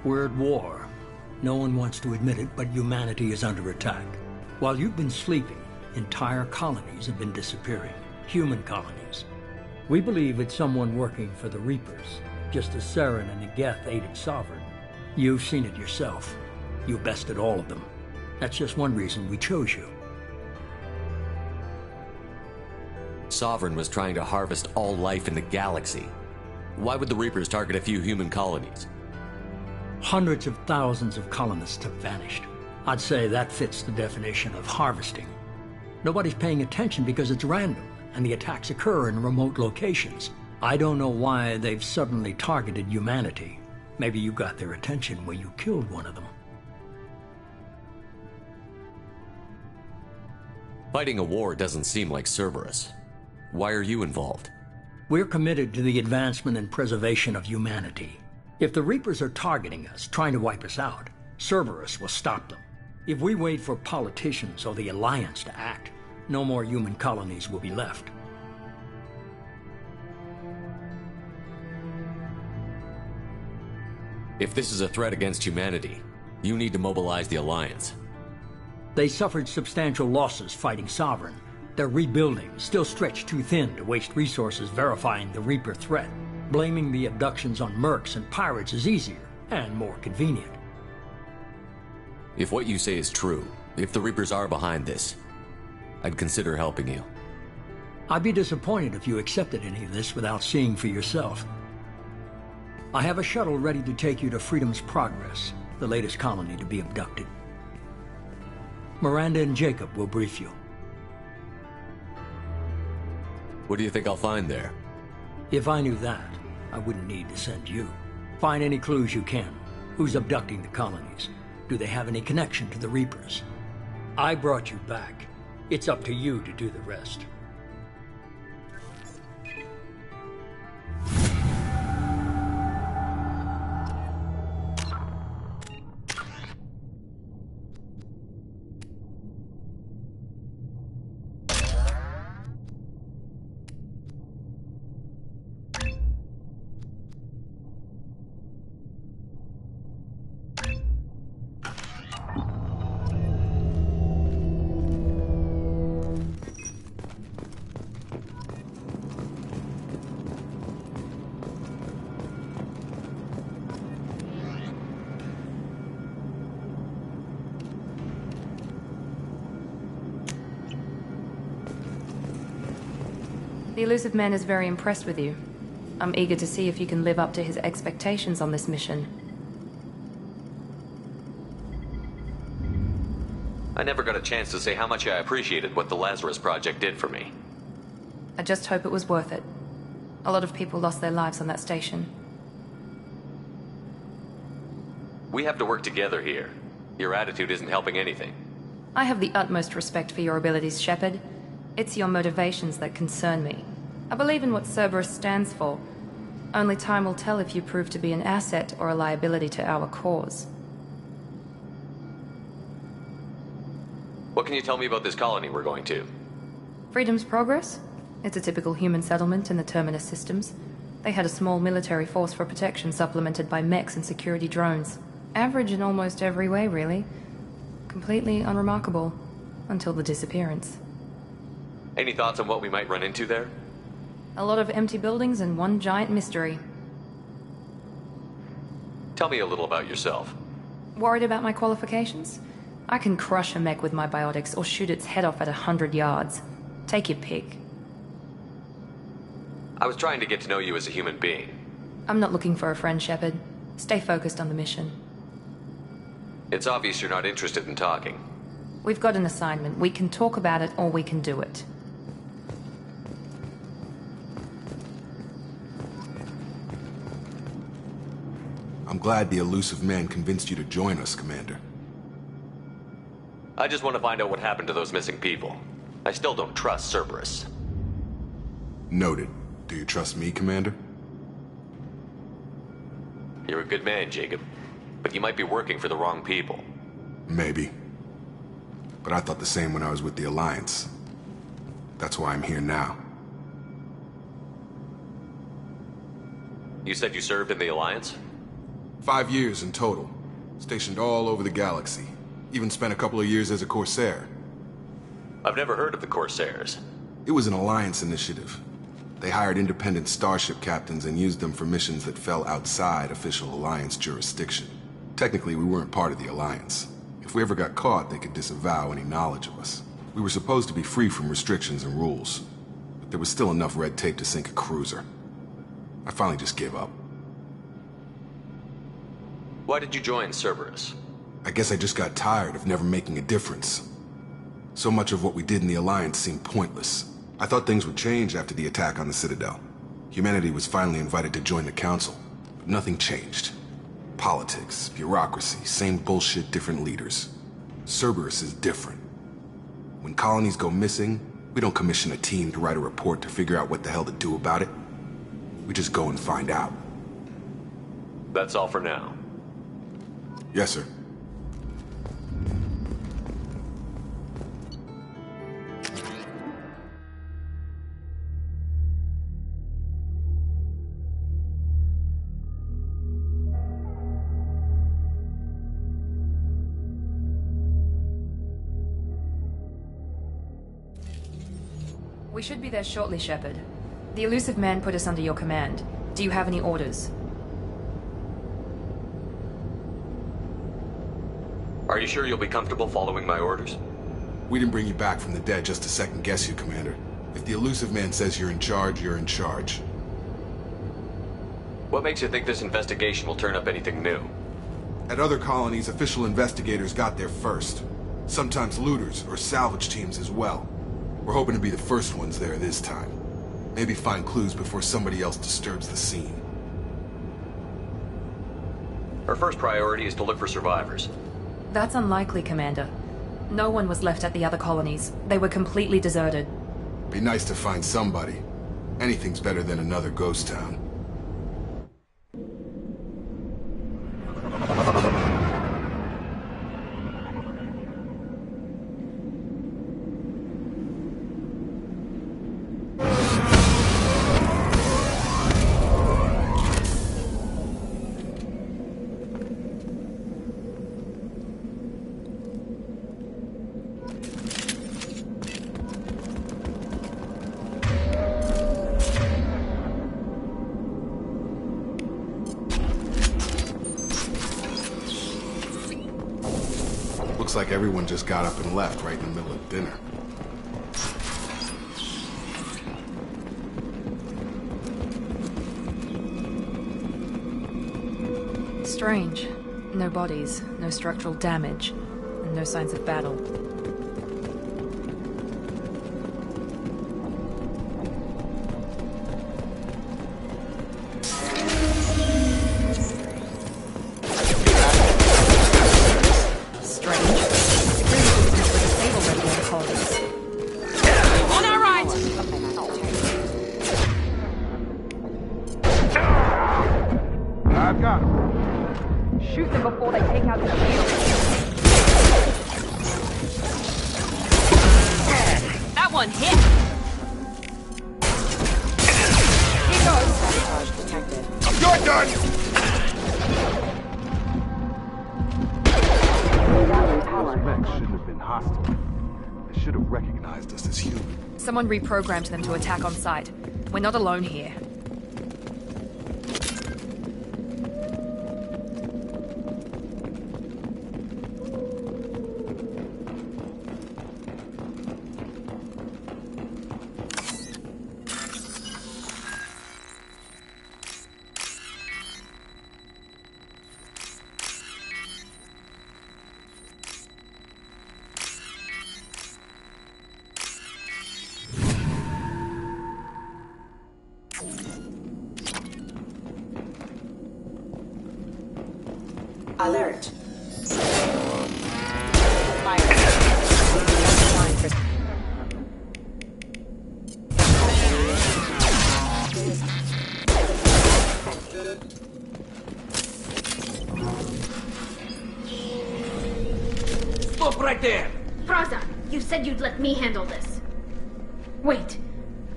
Speaker 2: We're at war. No one wants to admit it, but humanity is under attack. While you've been sleeping, entire colonies have been disappearing. Human colonies. We believe it's someone working for the Reapers, just as Saren and Negeth aided Sovereign. You've seen it yourself. You bested all of them. That's just one reason we chose you.
Speaker 8: Sovereign was trying to harvest all life in the galaxy. Why would the Reapers target a few human colonies?
Speaker 2: Hundreds of thousands of colonists have vanished. I'd say that fits the definition of harvesting. Nobody's paying attention because it's random, and the attacks occur in remote locations. I don't know why they've suddenly targeted humanity. Maybe you got their attention when you killed one of them.
Speaker 8: Fighting a war doesn't seem like Cerberus. Why are you involved?
Speaker 2: We're committed to the advancement and preservation of humanity. If the Reapers are targeting us, trying to wipe us out, Cerberus will stop them. If we wait for politicians or the Alliance to act, no more human colonies will be left.
Speaker 8: If this is a threat against humanity, you need to mobilize the Alliance.
Speaker 2: They suffered substantial losses fighting Sovereign. They're rebuilding, still stretched too thin to waste resources verifying the Reaper threat. Blaming the abductions on mercs and pirates is easier and more convenient.
Speaker 8: If what you say is true, if the Reapers are behind this, I'd consider helping you.
Speaker 2: I'd be disappointed if you accepted any of this without seeing for yourself. I have a shuttle ready to take you to Freedom's Progress, the latest colony to be abducted. Miranda and Jacob will brief you.
Speaker 8: What do you think I'll find there?
Speaker 2: If I knew that, I wouldn't need to send you. Find any clues you can. Who's abducting the colonies? Do they have any connection to the Reapers? I brought you back. It's up to you to do the rest.
Speaker 1: The Illusive Man is very impressed with you. I'm eager to see if you can live up to his expectations on this mission.
Speaker 8: I never got a chance to say how much I appreciated what the Lazarus Project did for me.
Speaker 1: I just hope it was worth it. A lot of people lost their lives on that station.
Speaker 8: We have to work together here. Your attitude isn't helping anything.
Speaker 1: I have the utmost respect for your abilities, Shepard. It's your motivations that concern me. I believe in what Cerberus stands for. Only time will tell if you prove to be an asset or a liability to our cause.
Speaker 8: What can you tell me about this colony we're going to?
Speaker 1: Freedom's Progress? It's a typical human settlement in the Terminus systems. They had a small military force for protection supplemented by mechs and security drones. Average in almost every way, really. Completely unremarkable. Until the disappearance.
Speaker 8: Any thoughts on what we might run into there?
Speaker 1: A lot of empty buildings and one giant mystery.
Speaker 8: Tell me a little about yourself.
Speaker 1: Worried about my qualifications? I can crush a mech with my biotics or shoot its head off at 100 yards. Take your pick.
Speaker 8: I was trying to get to know you as a human being.
Speaker 1: I'm not looking for a friend, Shepard. Stay focused on the mission.
Speaker 8: It's obvious you're not interested in talking.
Speaker 1: We've got an assignment. We can talk about it, or we can do it.
Speaker 12: I'm glad the Illusive Man convinced you to join us, Commander.
Speaker 8: I just want to find out what happened to those missing people. I still don't trust Cerberus.
Speaker 12: Noted. Do you trust me, Commander?
Speaker 8: You're a good man, Jacob. But you might be working for the wrong people.
Speaker 12: Maybe. But I thought the same when I was with the Alliance. That's why I'm here now.
Speaker 8: You said you served in the Alliance?
Speaker 12: 5 years in total. Stationed all over the galaxy. Even spent a couple of years as a Corsair.
Speaker 8: I've never heard of the Corsairs.
Speaker 12: It was an Alliance initiative. They hired independent starship captains and used them for missions that fell outside official Alliance jurisdiction. Technically, we weren't part of the Alliance. If we ever got caught, they could disavow any knowledge of us. We were supposed to be free from restrictions and rules. But there was still enough red tape to sink a cruiser. I finally just gave up.
Speaker 8: Why did you join Cerberus?
Speaker 12: I guess I just got tired of never making a difference. So much of what we did in the Alliance seemed pointless. I thought things would change after the attack on the Citadel. Humanity was finally invited to join the Council, but nothing changed. Politics, bureaucracy, same bullshit, different leaders. Cerberus is different. When colonies go missing, we don't commission a team to write a report to figure out what the hell to do about it. We just go and find out.
Speaker 8: That's all for now.
Speaker 12: Yes, sir.
Speaker 1: We should be there shortly, Shepard. The Illusive Man put us under your command. Do you have any orders?
Speaker 8: Are you sure you'll be comfortable following my orders?
Speaker 12: We didn't bring you back from the dead just to second guess you, Commander. If the Illusive Man says you're in charge, you're in charge.
Speaker 8: What makes you think this investigation will turn up anything new?
Speaker 12: At other colonies, official investigators got there first. Sometimes looters or salvage teams as well. We're hoping to be the first ones there this time. Maybe find clues before somebody else disturbs the scene.
Speaker 8: Our first priority is to look for survivors.
Speaker 1: That's unlikely, Commander. No one was left at the other colonies. They were completely deserted.
Speaker 12: Be nice to find somebody. Anything's better than another ghost town. Looks like everyone just got up and left right in the middle of dinner.
Speaker 1: Strange. No bodies, no structural damage, and no signs of battle. Someone reprogrammed them to attack on sight. We're not alone here.
Speaker 5: Alert.
Speaker 14: Stop right there!
Speaker 7: Praza, you said you'd let me handle this. Wait,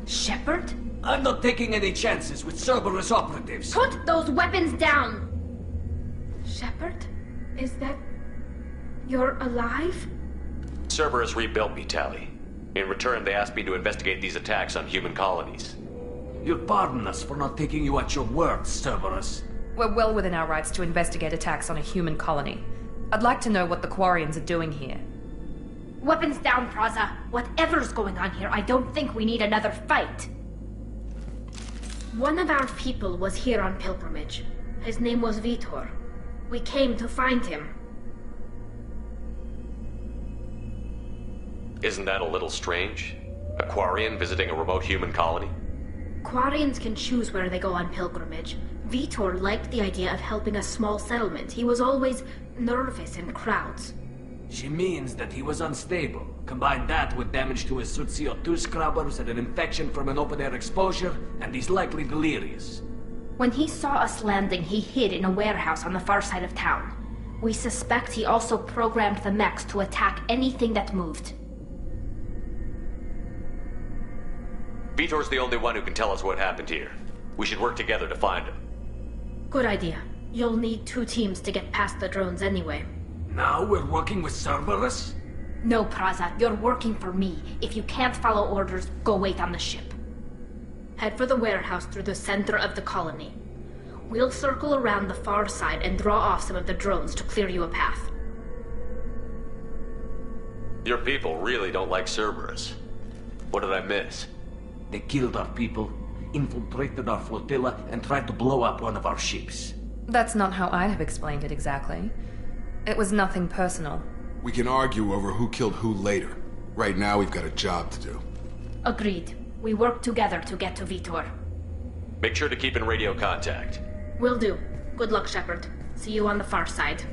Speaker 7: Shepard?
Speaker 14: I'm not taking any chances with Cerberus operatives.
Speaker 7: Put those weapons down! Shepard? Is that... you're alive?
Speaker 8: Cerberus rebuilt me, Tali. In return, they asked me to investigate these attacks on human colonies.
Speaker 14: You'll pardon us for not taking you at your word, Cerberus.
Speaker 1: We're well within our rights to investigate attacks on a human colony. I'd like to know what the Quarians are doing here.
Speaker 7: Weapons down, Praza. Whatever's going on here, I don't think we need another fight. One of our people was here on pilgrimage. His name was Vitor. We came to find him.
Speaker 8: Isn't that a little strange? A Quarian visiting a remote human colony?
Speaker 7: Quarians can choose where they go on pilgrimage. Vitor liked the idea of helping a small settlement. He was always nervous in crowds.
Speaker 14: She means that he was unstable. Combine that with damage to his suit CO2 scrubbers and an infection from an open-air exposure, and he's likely delirious.
Speaker 7: When he saw us landing, he hid in a warehouse on the far side of town. We suspect he also programmed the mechs to attack anything that moved.
Speaker 8: Vitor's the only one who can tell us what happened here. We should work together to find him.
Speaker 7: Good idea. You'll need 2 teams to get past the drones anyway.
Speaker 14: Now we're working with Cerberus?
Speaker 7: No, Praza, you're working for me. If you can't follow orders, go wait on the ship. Head for the warehouse through the center of the colony. We'll circle around the far side and draw off some of the drones to clear you a path.
Speaker 8: Your people really don't like Cerberus. What did I miss?
Speaker 14: They killed our people, infiltrated our flotilla, and tried to blow up one of our ships.
Speaker 1: That's not how I'd have explained it exactly. It was nothing personal.
Speaker 12: We can argue over who killed who later. Right now, we've got a job to do.
Speaker 7: Agreed. We work together to get to Vitor.
Speaker 8: Make sure to keep in radio contact.
Speaker 7: Will do. Good luck, Shepard. See you on the far side.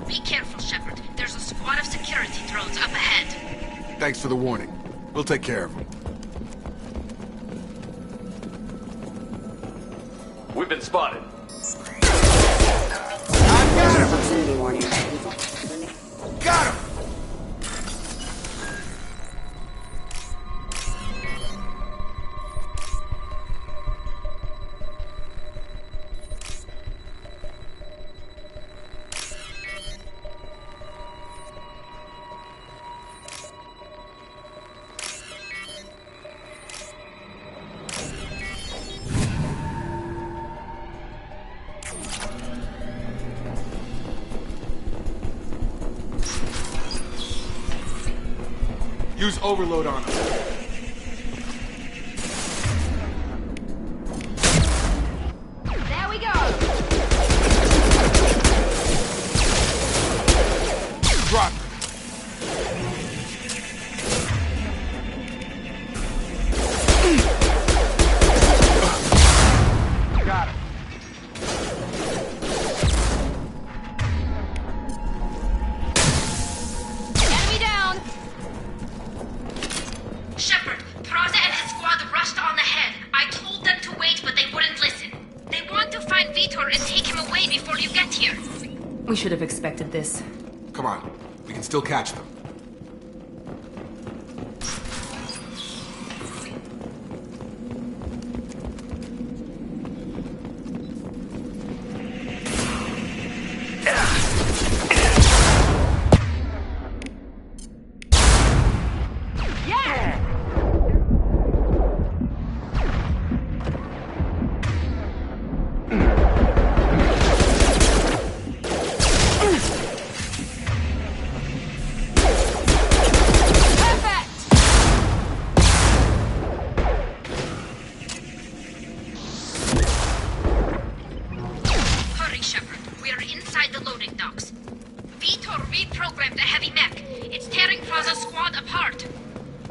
Speaker 7: Be careful, Shepard. There's a squad of security drones up ahead.
Speaker 12: Thanks for the warning. We'll take care of them.
Speaker 8: We've been spotted.
Speaker 12: I got him!
Speaker 5: Proximity warning.
Speaker 12: Got him! Use overload on them.
Speaker 7: There we go!
Speaker 12: Drop. Got him.
Speaker 7: Enemy down! Shepard, Praza and his squad rushed on ahead. I told them to wait, but they wouldn't listen. They want to find Vitor and take him away before you get here.
Speaker 1: We should have expected this.
Speaker 12: Come on. We can still catch them.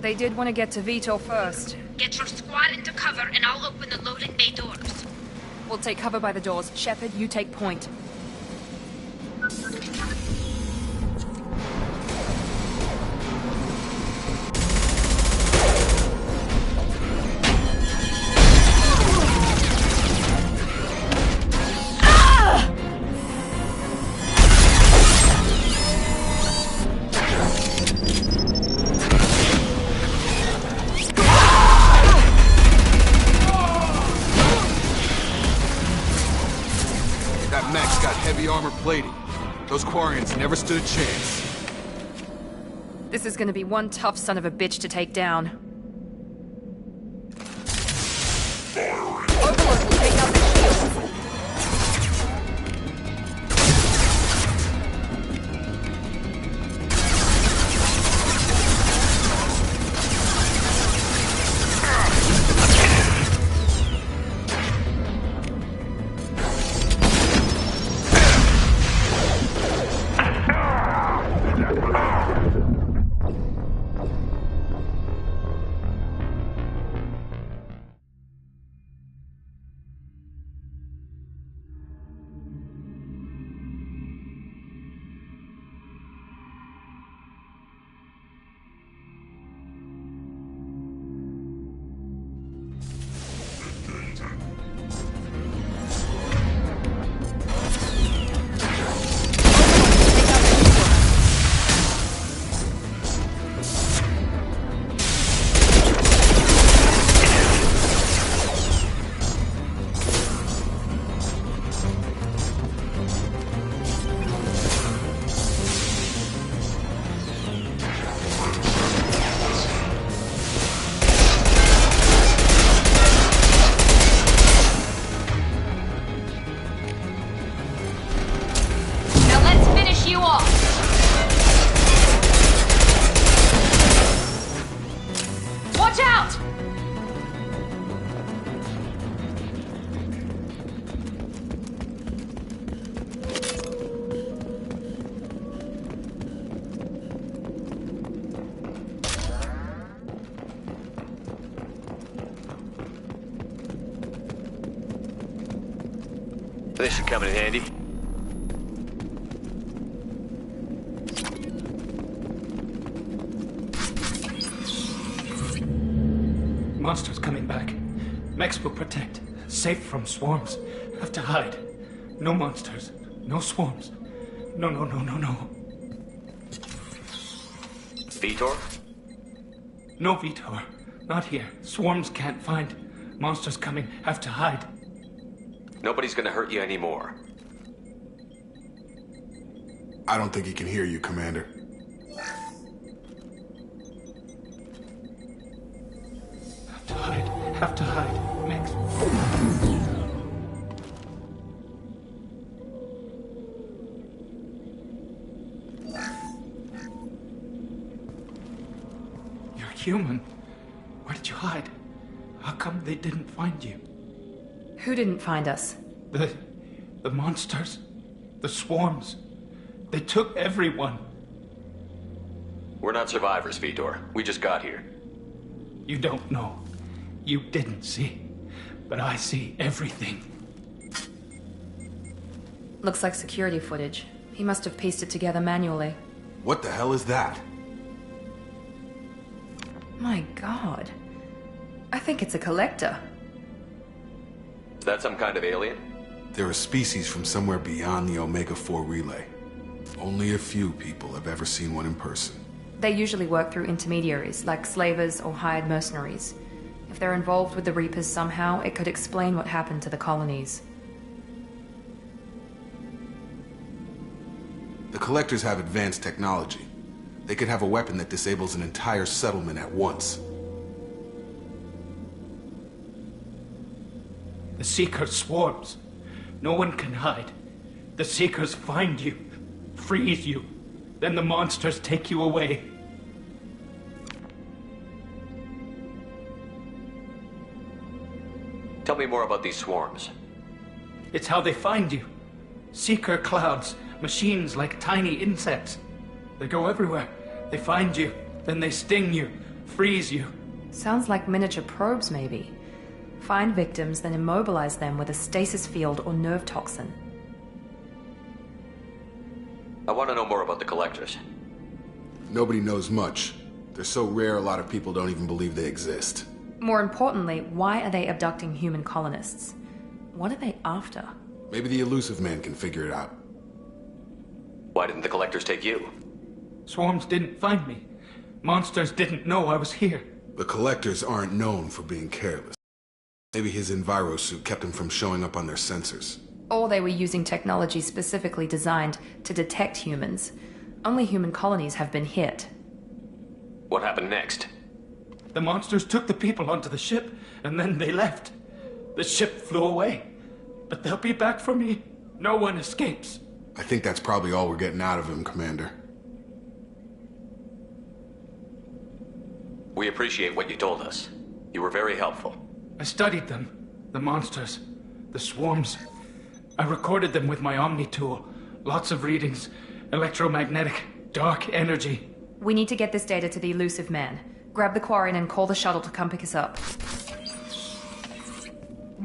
Speaker 1: They did want to get to Vitor first.
Speaker 7: Get your squad into cover and I'll open the loading bay doors.
Speaker 1: We'll take cover by the doors. Shepard, you take point.
Speaker 12: Armor plating. Those Quarians never stood a chance.
Speaker 1: This is gonna be one tough son of a bitch to take down. Overlord will take out the shields.
Speaker 6: This should come in handy.
Speaker 15: Monsters coming back. Mechs will protect. Safe from swarms. Have to hide. No monsters. No swarms. No.
Speaker 6: Vitor?
Speaker 15: No Vitor. Not here. Swarms can't find. Monsters coming. Have to hide.
Speaker 8: Nobody's gonna hurt you anymore.
Speaker 12: I don't think he can hear you, Commander.
Speaker 15: Have to hide. Mechs. You're human. Where did you hide? How come they didn't find you?
Speaker 1: Who didn't find us?
Speaker 15: The monsters. The swarms. They took everyone.
Speaker 8: We're not survivors, Vitor. We just got here.
Speaker 15: You don't know. You didn't see. But I see everything.
Speaker 1: Looks like security footage. He must have pieced it together manually.
Speaker 12: What the hell is that?
Speaker 1: My God. I think it's a collector.
Speaker 8: Is that some kind of alien?
Speaker 12: They're a species from somewhere beyond the Omega-4 relay. Only a few people have ever seen one in person.
Speaker 1: They usually work through intermediaries, like slavers or hired mercenaries. If they're involved with the Reapers somehow, it could explain what happened to the colonies.
Speaker 12: The Collectors have advanced technology. They could have a weapon that disables an entire settlement at once.
Speaker 15: The Seeker swarms. No one can hide. The Seekers find you, freeze you, then the monsters take you away.
Speaker 8: Tell me more about these swarms.
Speaker 15: It's how they find you. Seeker clouds, machines like tiny insects. They go everywhere. They find you, then they sting you, freeze you.
Speaker 1: Sounds like miniature probes, maybe. Find victims, then immobilize them with a stasis field or nerve toxin.
Speaker 8: I want to know more about the Collectors.
Speaker 12: Nobody knows much. They're so rare, a lot of people don't even believe they exist.
Speaker 1: More importantly, why are they abducting human colonists? What are they after?
Speaker 12: Maybe the Illusive Man can figure it out.
Speaker 8: Why didn't the Collectors take you?
Speaker 15: Swarms didn't find me. Monsters didn't know I was here.
Speaker 12: The Collectors aren't known for being careless. Maybe his envirosuit kept him from showing up on their sensors.
Speaker 1: Or they were using technology specifically designed to detect humans. Only human colonies have been hit.
Speaker 8: What happened next?
Speaker 15: The monsters took the people onto the ship, and then they left. The ship flew away. But they'll be back for me. No one escapes.
Speaker 12: I think that's probably all we're getting out of him, Commander.
Speaker 8: We appreciate what you told us. You were very helpful.
Speaker 15: I studied them. The monsters. The swarms. I recorded them with my Omni tool. Lots of readings. Electromagnetic. Dark energy.
Speaker 1: We need to get this data to the Illusive Man. Grab the Quarian and call the shuttle to come pick us up.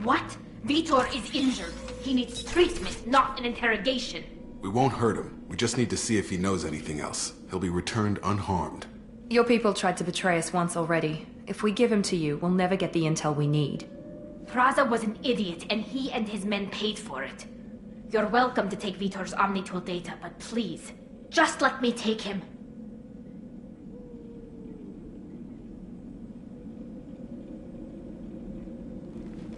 Speaker 7: What? Vitor is injured. He needs treatment, not an interrogation.
Speaker 12: We won't hurt him. We just need to see if he knows anything else. He'll be returned unharmed.
Speaker 1: Your people tried to betray us once already. If we give him to you, we'll never get the intel we need.
Speaker 7: Praza was an idiot, and he and his men paid for it. You're welcome to take Vitor's Omnitool data, but please, just let me take him.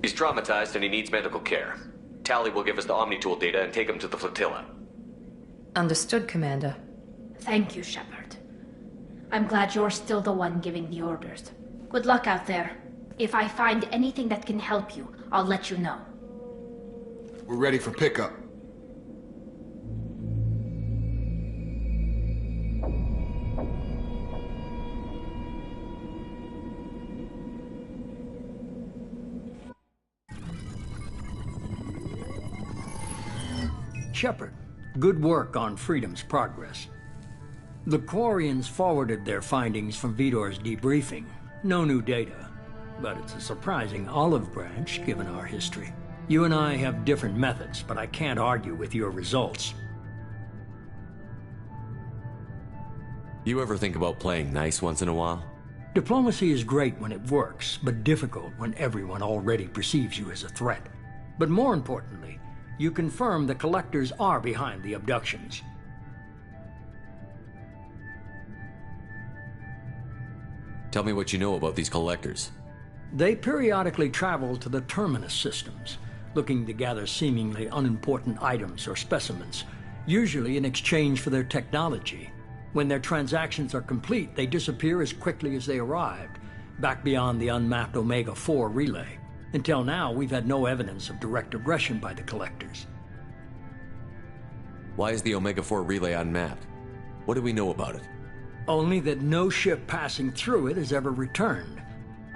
Speaker 8: He's traumatized and he needs medical care. Tali will give us the Omnitool data and take him to the flotilla.
Speaker 1: Understood, Commander.
Speaker 7: Thank you, Shepard. I'm glad you're still the one giving the orders. Good luck out there. If I find anything that can help you, I'll let you know.
Speaker 12: We're ready for pickup.
Speaker 2: Shepard, good work on Freedom's progress. The Quarians forwarded their findings from Vitor's debriefing. No new data, but it's a surprising olive branch given our history. You and I have different methods, but I can't argue with your results.
Speaker 8: You ever think about playing nice once in a while?
Speaker 2: Diplomacy is great when it works, but difficult when everyone already perceives you as a threat. But more importantly, you confirm the Collectors are behind the abductions.
Speaker 8: Tell me what you know about these Collectors.
Speaker 2: They periodically travel to the Terminus systems, looking to gather seemingly unimportant items or specimens, usually in exchange for their technology. When their transactions are complete, they disappear as quickly as they arrived, back beyond the unmapped Omega-4 relay. Until now, we've had no evidence of direct aggression by the Collectors.
Speaker 8: Why is the Omega-4 relay unmapped? What do we know about it?
Speaker 2: Only that no ship passing through it has ever returned.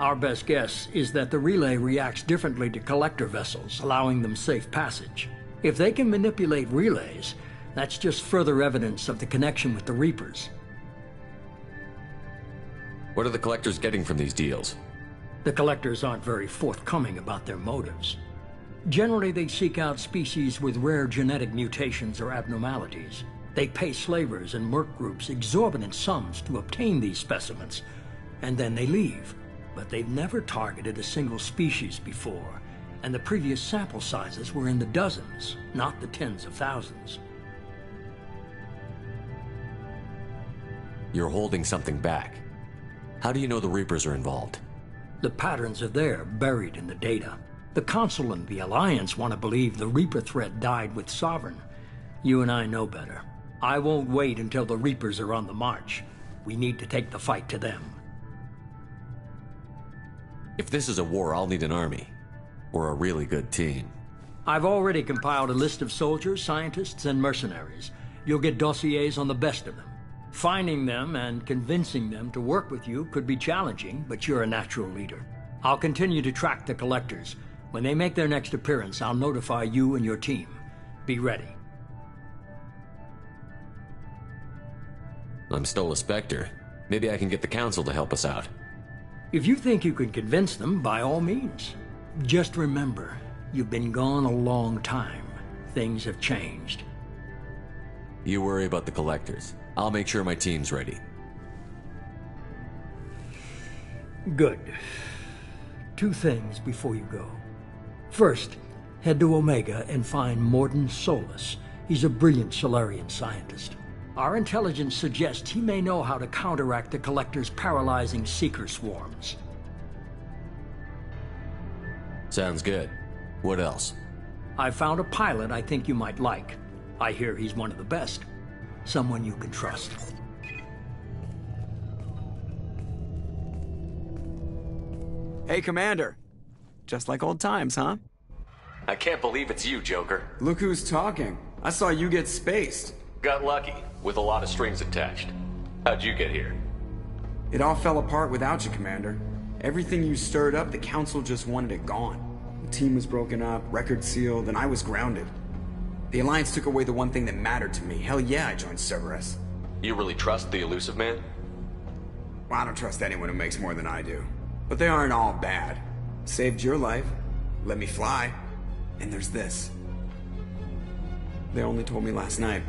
Speaker 2: Our best guess is that the relay reacts differently to Collector vessels, allowing them safe passage. If they can manipulate relays, that's just further evidence of the connection with the Reapers.
Speaker 8: What are the Collectors getting from these deals?
Speaker 2: The Collectors aren't very forthcoming about their motives. Generally, they seek out species with rare genetic mutations or abnormalities. They pay slavers and merc groups exorbitant sums to obtain these specimens, and then they leave. But they've never targeted a single species before, and the previous sample sizes were in the dozens, not the tens of thousands.
Speaker 8: You're holding something back. How do you know the Reapers are involved?
Speaker 2: The patterns are there, buried in the data. The Council and the Alliance want to believe the Reaper threat died with Sovereign. You and I know better. I won't wait until the Reapers are on the march. We need to take the fight to them.
Speaker 8: If this is a war, I'll need an army. Or a really good team.
Speaker 2: I've already compiled a list of soldiers, scientists, and mercenaries. You'll get dossiers on the best of them. Finding them and convincing them to work with you could be challenging, but you're a natural leader. I'll continue to track the Collectors. When they make their next appearance, I'll notify you and your team. Be ready.
Speaker 8: I'm still a Spectre. Maybe I can get the Council to help us out.
Speaker 2: If you think you can convince them, by all means. Just remember, you've been gone a long time. Things have changed.
Speaker 8: You worry about the Collectors. I'll make sure my team's ready.
Speaker 2: Good. 2 things before you go. First, head to Omega and find Mordin Solus. He's a brilliant Solarian scientist. Our intelligence suggests he may know how to counteract the Collector's paralyzing Seeker swarms.
Speaker 8: Sounds good. What else?
Speaker 2: I found a pilot I think you might like. I hear he's one of the best. Someone you can trust.
Speaker 3: Hey, Commander. Just like old times, huh?
Speaker 8: I can't believe it's you, Joker.
Speaker 3: Look who's talking. I saw you get spaced.
Speaker 8: Got lucky, with a lot of strings attached. How'd you get here?
Speaker 3: It all fell apart without you, Commander. Everything you stirred up, the Council just wanted it gone. The team was broken up, record sealed, and I was grounded. The Alliance took away the one thing that mattered to me. Hell yeah, I joined Cerberus.
Speaker 8: You really trust the Illusive Man?
Speaker 3: Well, I don't trust anyone who makes more than I do. But they aren't all bad. Saved your life, let me fly, and there's this. They only told me last night.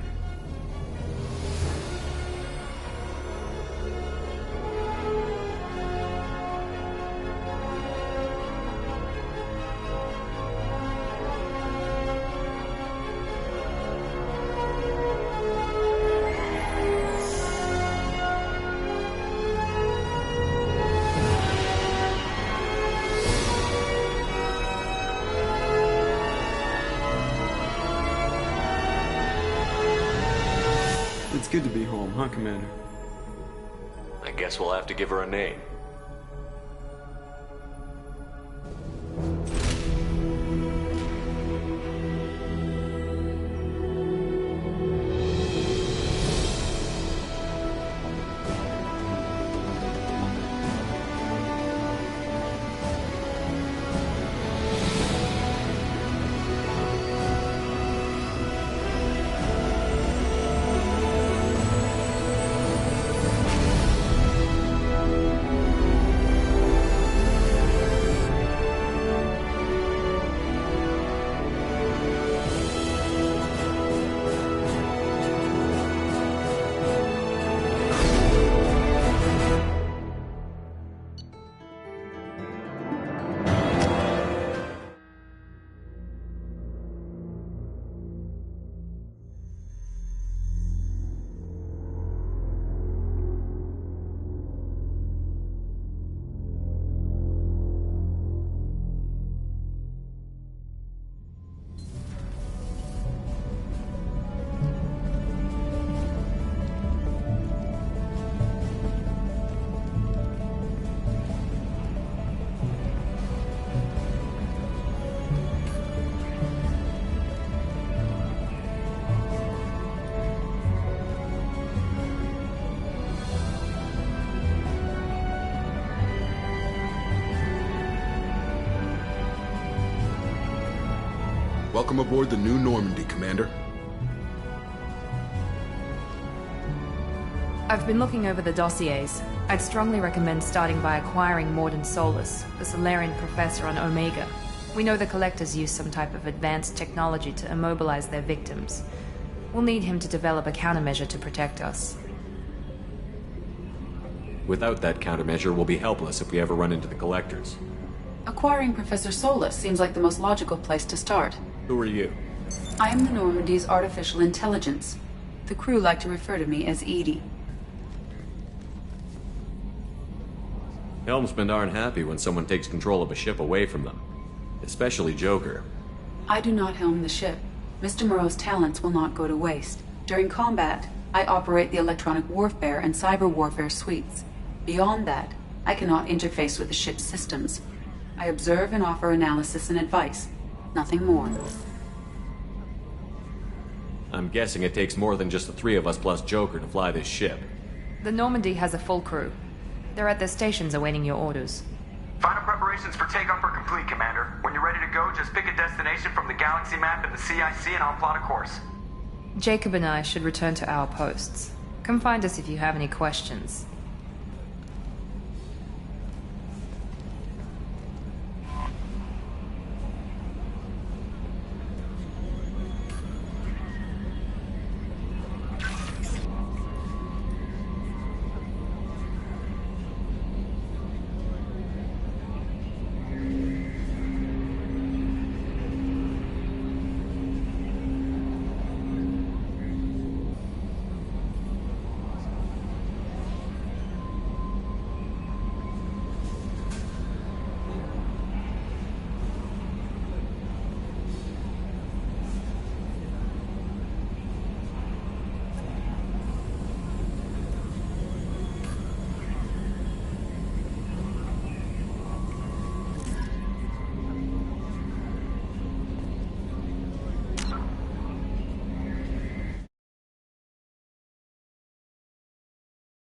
Speaker 3: It's good to be home, huh, Commander?
Speaker 8: I guess we'll have to give her a name.
Speaker 12: Welcome aboard the New Normandy, Commander.
Speaker 1: I've been looking over the dossiers. I'd strongly recommend starting by acquiring Mordin Solus, the Solarian professor on Omega. We know the Collectors use some type of advanced technology to immobilize their victims. We'll need him to develop a countermeasure to protect us.
Speaker 8: Without that countermeasure, we'll be helpless if we ever run into the Collectors.
Speaker 5: Acquiring Professor Solus seems like the most logical place to start.
Speaker 8: Who are you?
Speaker 5: I am the Normandy's artificial intelligence. The crew like to refer to me as Edie.
Speaker 8: Helmsmen aren't happy when someone takes control of a ship away from them. Especially Joker.
Speaker 5: I do not helm the ship. Mr. Moreau's talents will not go to waste. During combat, I operate the electronic warfare and cyber warfare suites. Beyond that, I cannot interface with the ship's systems. I observe and offer analysis and advice. Nothing more.
Speaker 8: I'm guessing it takes more than just the 3 of us plus Joker to fly this ship.
Speaker 1: The Normandy has a full crew. They're at their stations awaiting your orders.
Speaker 16: Final preparations for takeoff are complete, Commander. When you're ready to go, just pick a destination from the galaxy map in the CIC and I'll plot a course.
Speaker 1: Jacob and I should return to our posts. Come find us if you have any questions.